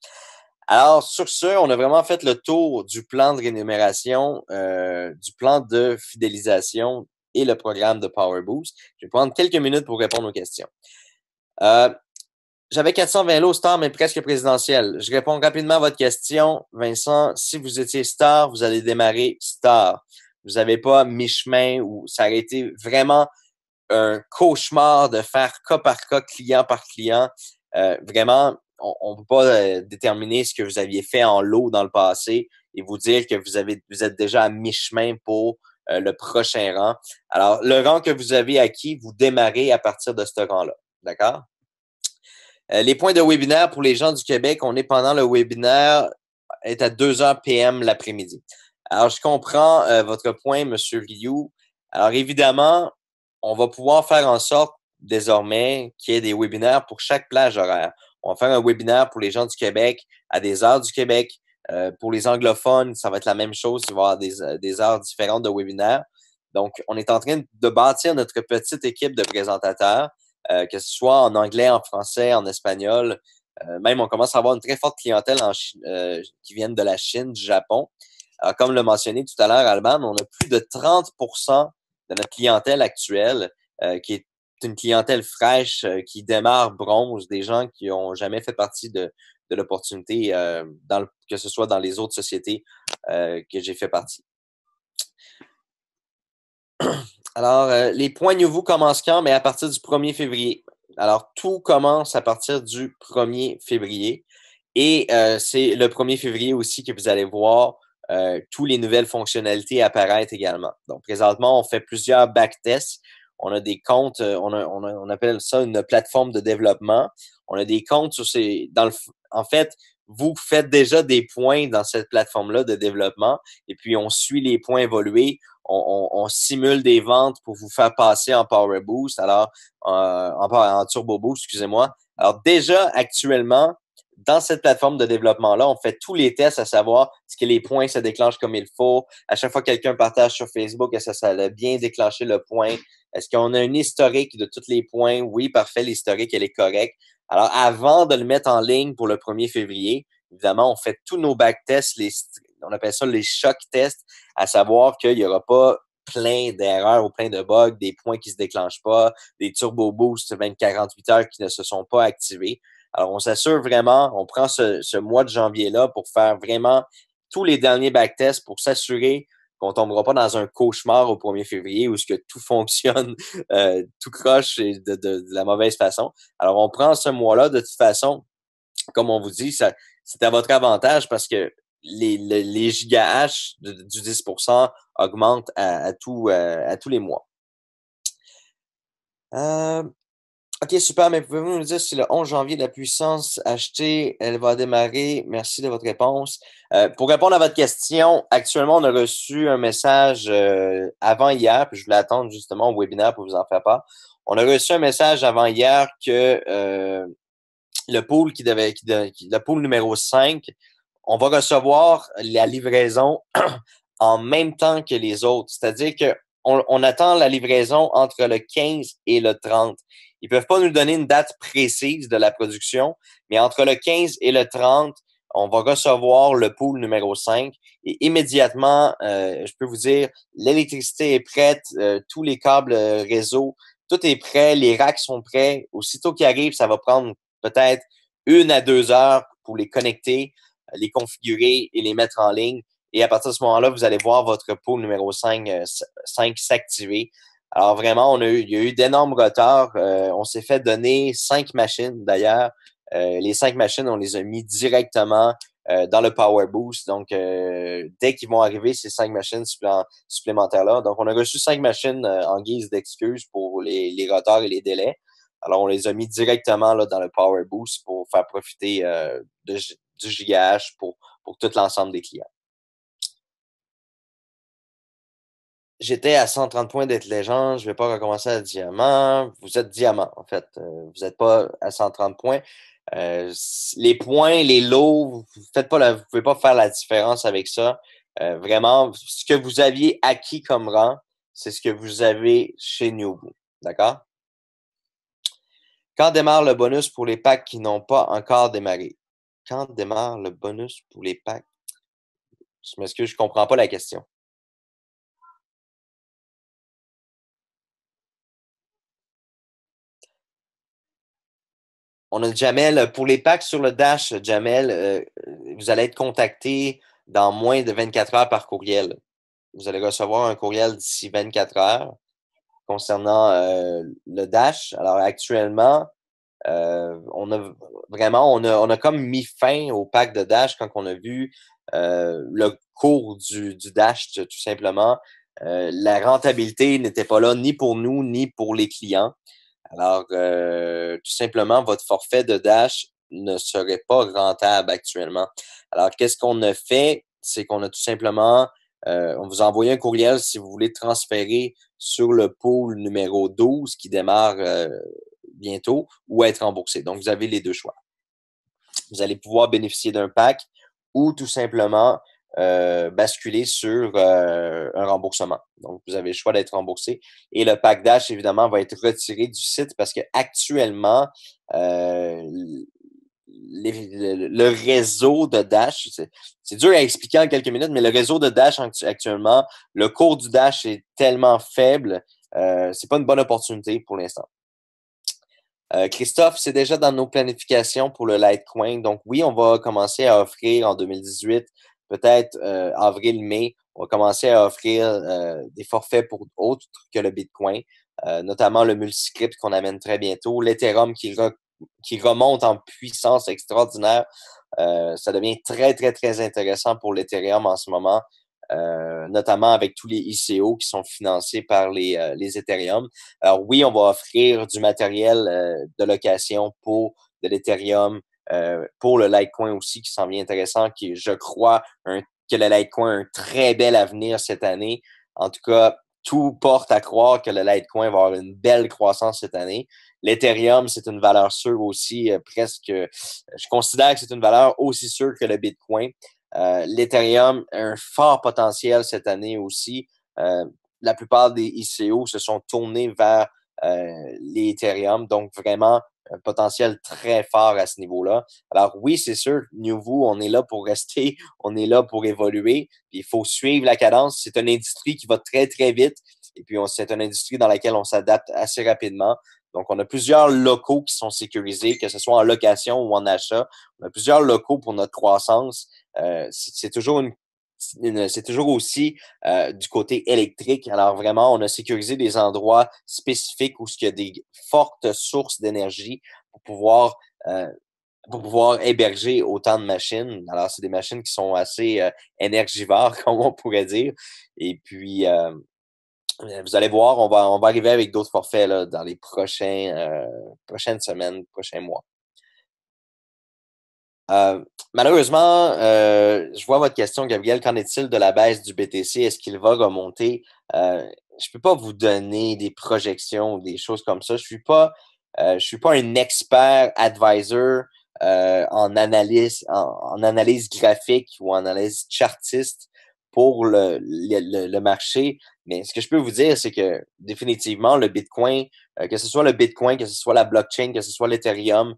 Alors, sur ce, on a vraiment fait le tour du plan de rémunération, du plan de fidélisation et le programme de Power Boost. Je vais prendre quelques minutes pour répondre aux questions. J'avais 420 lots star, mais presque présidentiel. Je réponds rapidement à votre question, Vincent. Si vous étiez star, vous allez démarrer star. Vous n'avez pas mi-chemin ou ça aurait été vraiment un cauchemar de faire cas par cas, client par client. Vraiment, on ne peut pas déterminer ce que vous aviez fait en lot dans le passé et vous dire que vous êtes déjà à mi-chemin pour le prochain rang. Alors, le rang que vous avez acquis, vous démarrez à partir de ce rang-là. D'accord? Les points de webinaire pour les gens du Québec, on est pendant le webinaire, est à 2h PM l'après-midi. Alors, je comprends votre point, M. Liu. Alors, évidemment, on va pouvoir faire en sorte désormais qu'il y ait des webinaires pour chaque plage horaire. On va faire un webinaire pour les gens du Québec à des heures du Québec. Pour les anglophones, ça va être la même chose. Il va y avoir des heures différentes de webinaire. Donc, on est en train de bâtir notre petite équipe de présentateurs. Que ce soit en anglais, en français, en espagnol. Même, on commence à avoir une très forte clientèle qui viennent de la Chine, du Japon. Alors, comme le mentionné tout à l'heure, Alban, on a plus de 30% de notre clientèle actuelle qui est une clientèle fraîche qui démarre bronze, des gens qui n'ont jamais fait partie de l'opportunité, que ce soit dans les autres sociétés que j'ai fait partie. Alors, les points nouveaux commencent quand? Mais à partir du 1er février. Alors, tout commence à partir du 1er février. Et c'est le 1er février aussi que vous allez voir toutes les nouvelles fonctionnalités apparaître également. Donc, présentement, on fait plusieurs backtests. On a des comptes, on appelle ça une plateforme de développement. On a des comptes sur en fait, vous faites déjà des points dans cette plateforme-là de développement et puis on suit les points évoluer. On simule des ventes pour vous faire passer en Power Boost, alors en Turbo Boost, excusez-moi. Alors déjà, actuellement, dans cette plateforme de développement-là, on fait tous les tests à savoir est-ce que les points se déclenchent comme il faut. À chaque fois que quelqu'un partage sur Facebook, est-ce que ça a bien déclenché le point? Est-ce qu'on a un historique de tous les points? Oui, parfait, l'historique, elle est correcte. Alors, avant de le mettre en ligne pour le 1er février, évidemment, on fait tous nos backtests, on appelle ça les shock tests, à savoir qu'il n'y aura pas plein d'erreurs ou plein de bugs, des points qui ne se déclenchent pas, des turbo boosts 48 heures qui ne se sont pas activés. Alors, on s'assure vraiment, on prend ce mois de janvier-là pour faire vraiment tous les derniers backtests pour s'assurer qu'on ne tombera pas dans un cauchemar au 1er février où ce que tout fonctionne, tout croche de la mauvaise façon. Alors, on prend ce mois-là, de toute façon, comme on vous dit, c'est à votre avantage parce que les giga-hash du 10% augmentent à tous les mois. OK, super, mais pouvez-vous nous dire si le 11 janvier, la puissance achetée, elle va démarrer? Merci de votre réponse. Pour répondre à votre question, actuellement, on a reçu un message avant hier, puis je voulais attendre justement au webinaire pour vous en faire part. On a reçu un message avant hier que le pool le pool numéro 5, on va recevoir la livraison en même temps que les autres. C'est-à-dire que on attend la livraison entre le 15 et le 30. Ils peuvent pas nous donner une date précise de la production, mais entre le 15 et le 30, on va recevoir le pool numéro 5 et immédiatement, je peux vous dire, l'électricité est prête, tous les câbles réseau, tout est prêt, les racks sont prêts. Aussitôt qu'ils arrivent, ça va prendre peut-être 1 à 2 heures pour les connecter, les configurer et les mettre en ligne. Et à partir de ce moment-là, vous allez voir votre pool numéro 5 s'activer. Alors vraiment, il y a eu d'énormes retards. On s'est fait donner 5 machines d'ailleurs. Les 5 machines, on les a mis directement dans le Power Boost. Donc, dès qu'ils vont arriver, ces 5 machines supplémentaires-là. Donc, on a reçu 5 machines en guise d'excuse pour les retards et les délais. Alors, on les a mis directement là, dans le Power Boost pour faire profiter du gigage pour tout l'ensemble des clients. J'étais à 130 points d'être légende, je vais pas recommencer à diamant. Vous êtes diamant, en fait. Vous n'êtes pas à 130 points. Les points, les lots, vous pouvez pas faire la différence avec ça. Vraiment, ce que vous aviez acquis comme rang, c'est ce que vous avez chez Newboo. D'accord? Quand démarre le bonus pour les packs qui n'ont pas encore démarré? Quand démarre le bonus pour les packs? Je m'excuse, je comprends pas la question. On a Jamel, pour les packs sur le Dash, Jamel, vous allez être contacté dans moins de 24 heures par courriel. Vous allez recevoir un courriel d'ici 24 heures concernant le Dash. Alors actuellement, on a comme mis fin au pack de Dash quand on a vu le cours du Dash, tout simplement. La rentabilité n'était pas là ni pour nous, ni pour les clients. Alors, tout simplement, votre forfait de Dash ne serait pas rentable actuellement. Alors, qu'est-ce qu'on a fait? C'est qu'on a tout simplement, on vous a envoyé un courriel si vous voulez transférer sur le pool numéro 12 qui démarre bientôt ou être remboursé. Donc, vous avez les deux choix. Vous allez pouvoir bénéficier d'un pack ou tout simplement basculer sur un remboursement. Donc, vous avez le choix d'être remboursé. Et le pack Dash, évidemment, va être retiré du site parce que actuellement, le réseau de Dash, c'est dur à expliquer en quelques minutes, mais le réseau de Dash actuellement, le cours du Dash est tellement faible, c'est pas une bonne opportunité pour l'instant. Christophe, c'est déjà dans nos planifications pour le Litecoin. Donc oui, on va commencer à offrir en 2018, peut-être avril-mai, on va commencer à offrir des forfaits pour autres que le Bitcoin, notamment le multiscript qu'on amène très bientôt, l'Ethereum qui remonte en puissance extraordinaire. Ça devient très, très, très intéressant pour l'Ethereum en ce moment. Notamment avec tous les ICO qui sont financés par les Ethereum. Alors oui, on va offrir du matériel de location pour de l'Ethereum, pour le Litecoin aussi, qui s'en vient intéressant, qui, je crois, que le Litecoin a un très bel avenir cette année. En tout cas, tout porte à croire que le Litecoin va avoir une belle croissance cette année. L'Ethereum, c'est une valeur sûre aussi, presque, je considère que c'est une valeur aussi sûre que le Bitcoin. L'Ethereum a un fort potentiel cette année aussi. La plupart des ICO se sont tournés vers les Ethereum, donc vraiment un potentiel très fort à ce niveau-là. Alors oui, c'est sûr, Newboo, on est là pour rester, on est là pour évoluer, puis il faut suivre la cadence. C'est une industrie qui va très, très vite, et puis c'est une industrie dans laquelle on s'adapte assez rapidement. Donc, on a plusieurs locaux qui sont sécurisés, que ce soit en location ou en achat. On a plusieurs locaux pour notre croissance. C'est toujours c'est toujours aussi du côté électrique. Alors vraiment, on a sécurisé des endroits spécifiques où il y a des fortes sources d'énergie pour pouvoir héberger autant de machines. Alors, c'est des machines qui sont assez énergivores, comme on pourrait dire. Et puis, vous allez voir, on va arriver avec d'autres forfaits là, dans les prochaines semaines, prochains mois. Malheureusement, je vois votre question, Gabriel. Qu'en est-il de la baisse du BTC? Est-ce qu'il va remonter? Je peux pas vous donner des projections ou des choses comme ça. Je suis pas un expert advisor en analyse graphique ou en analyse chartiste pour le marché. Mais ce que je peux vous dire, c'est que définitivement, le Bitcoin, que ce soit le Bitcoin, que ce soit la blockchain, que ce soit l'Ethereum,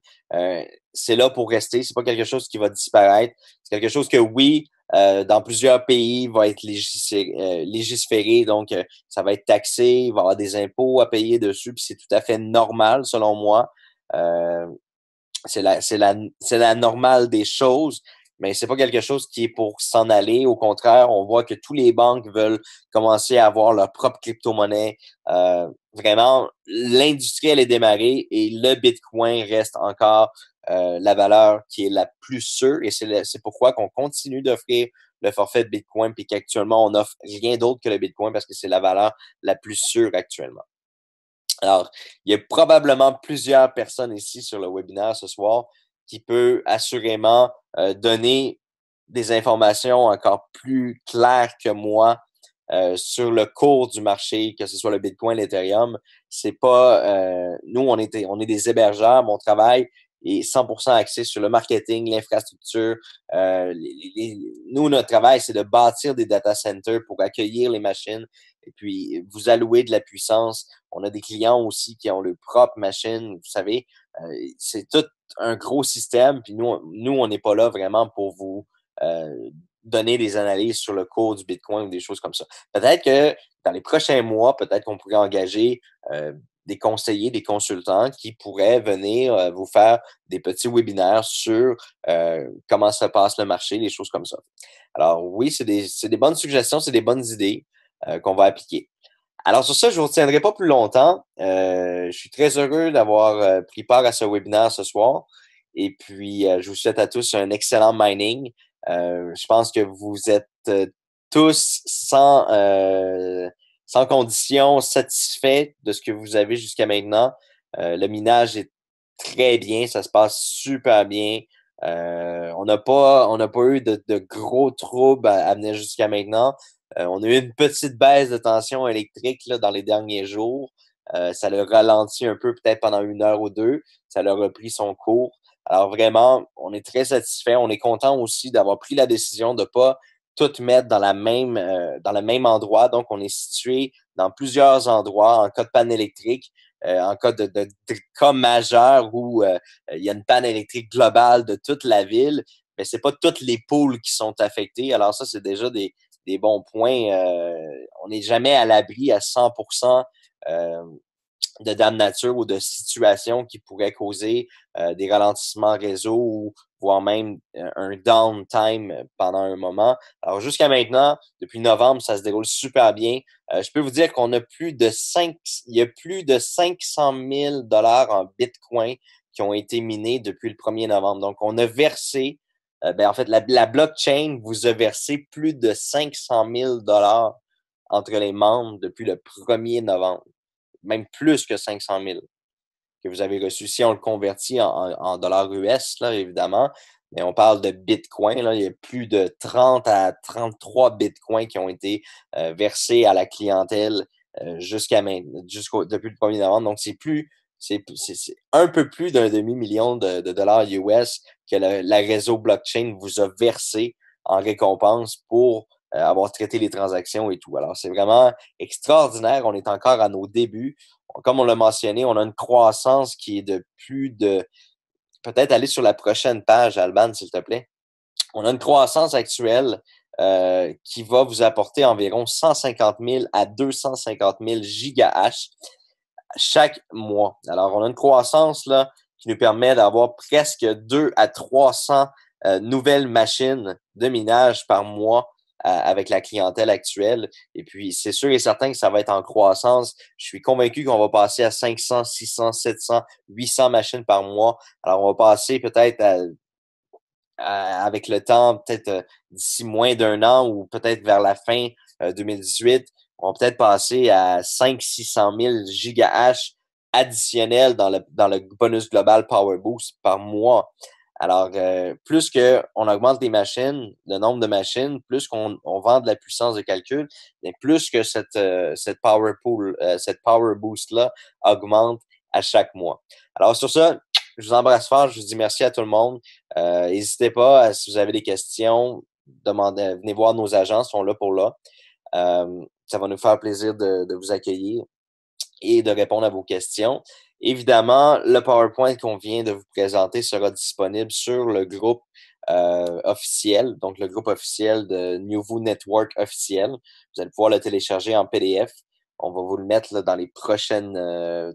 c'est là pour rester. C'est pas quelque chose qui va disparaître. C'est quelque chose que, oui, dans plusieurs pays, va être légiféré. Donc, ça va être taxé, il va y avoir des impôts à payer dessus, puis c'est tout à fait normal, selon moi. C'est la normale des choses, mais c'est pas quelque chose qui est pour s'en aller. Au contraire, on voit que tous les banques veulent commencer à avoir leur propre crypto-monnaie. Vraiment, l'industrie, elle est démarrée et le Bitcoin reste encore la valeur qui est la plus sûre, et c'est pourquoi qu'on continue d'offrir le forfait de Bitcoin, puis qu'actuellement, on n'offre rien d'autre que le Bitcoin parce que c'est la valeur la plus sûre actuellement. Alors, il y a probablement plusieurs personnes ici sur le webinaire ce soir qui peuvent assurément donner des informations encore plus claires que moi sur le cours du marché, que ce soit le Bitcoin, l'Ethereum. C'est pas nous, on est des hébergeurs. Mon travail est 100% axé sur le marketing, l'infrastructure. Nous, notre travail, c'est de bâtir des data centers pour accueillir les machines et puis vous allouer de la puissance. On a des clients aussi qui ont leur propre machine. Vous savez, c'est tout un gros système. Puis nous, on n'est pas là vraiment pour vous donner des analyses sur le cours du Bitcoin ou des choses comme ça. Peut-être que dans les prochains mois, peut-être qu'on pourrait engager des conseillers, des consultants qui pourraient venir vous faire des petits webinaires sur comment se passe le marché, des choses comme ça. Alors oui, c'est des bonnes suggestions, c'est des bonnes idées qu'on va appliquer. Alors sur ça, je ne vous retiendrai pas plus longtemps. Je suis très heureux d'avoir pris part à ce webinaire ce soir. Et puis, je vous souhaite à tous un excellent mining. Je pense que vous êtes tous sans condition satisfaits de ce que vous avez jusqu'à maintenant. Le minage est très bien, ça se passe super bien. On n'a pas eu de gros troubles à venir jusqu'à maintenant. On a eu une petite baisse de tension électrique là, dans les derniers jours. Ça l'a ralenti un peu, peut-être pendant 1 heure ou 2. Ça l'a repris son cours. Alors vraiment, on est très satisfait. On est content aussi d'avoir pris la décision de pas tout mettre dans le même endroit. Donc, on est situé dans plusieurs endroits en cas de panne électrique, en cas de cas majeur où il y a une panne électrique globale de toute la ville. Mais c'est pas toutes les pôles qui sont affectés. Alors ça, c'est déjà des bons points. On n'est jamais à l'abri à 100% de dame nature ou de situations qui pourraient causer des ralentissements réseau ou voire même un downtime pendant un moment. Alors jusqu'à maintenant, depuis novembre, ça se déroule super bien. Je peux vous dire qu'on a il y a plus de 500 000 $ en Bitcoin qui ont été minés depuis le 1er novembre. Donc, on a versé en fait, la blockchain vous a versé plus de 500 000 $ entre les membres depuis le 1er novembre. Même plus que 500 000 que vous avez reçu. Si on le convertit en dollars US, là, évidemment, mais on parle de Bitcoin, là, il y a plus de 30 à 33 Bitcoins qui ont été versés à la clientèle depuis le 1er novembre. Donc, c'est un peu plus d'un demi-million de dollars US que la réseau blockchain vous a versé en récompense pour avoir traité les transactions et tout. Alors, c'est vraiment extraordinaire. On est encore à nos débuts. Comme on l'a mentionné, on a une croissance qui est de plus de... Peut-être aller sur la prochaine page, Alban, s'il te plaît. On a une croissance actuelle qui va vous apporter environ 150 000 à 250 000 gigahash chaque mois. Alors, on a une croissance là qui nous permet d'avoir presque 2 à 300 nouvelles machines de minage par mois avec la clientèle actuelle. Et puis, c'est sûr et certain que ça va être en croissance. Je suis convaincu qu'on va passer à 500, 600, 700, 800 machines par mois. Alors, on va passer peut-être avec le temps, peut-être d'ici moins d'1 an ou peut-être vers la fin 2018, on va peut-être passer à 500-600 000 gigahash additionnels dans le bonus global Power Boost par mois. Alors, plus qu'on augmente les machines, le nombre de machines, plus qu'on vend de la puissance de calcul, mais plus que cette Power Boost-là augmente à chaque mois. Alors, sur ça, je vous embrasse fort, je vous dis merci à tout le monde. N'hésitez pas, si vous avez des questions, venez voir nos agents, ils sont là pour là. Ça va nous faire plaisir de vous accueillir et de répondre à vos questions. Évidemment, le PowerPoint qu'on vient de vous présenter sera disponible sur le groupe officiel, donc le groupe officiel de Nuvu Network officiel. Vous allez pouvoir le télécharger en PDF. On va vous le mettre là, dans les prochaines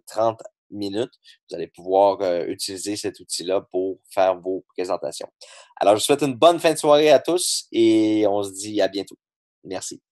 30 minutes. Vous allez pouvoir utiliser cet outil-là pour faire vos présentations. Alors, je vous souhaite une bonne fin de soirée à tous et on se dit à bientôt. Merci.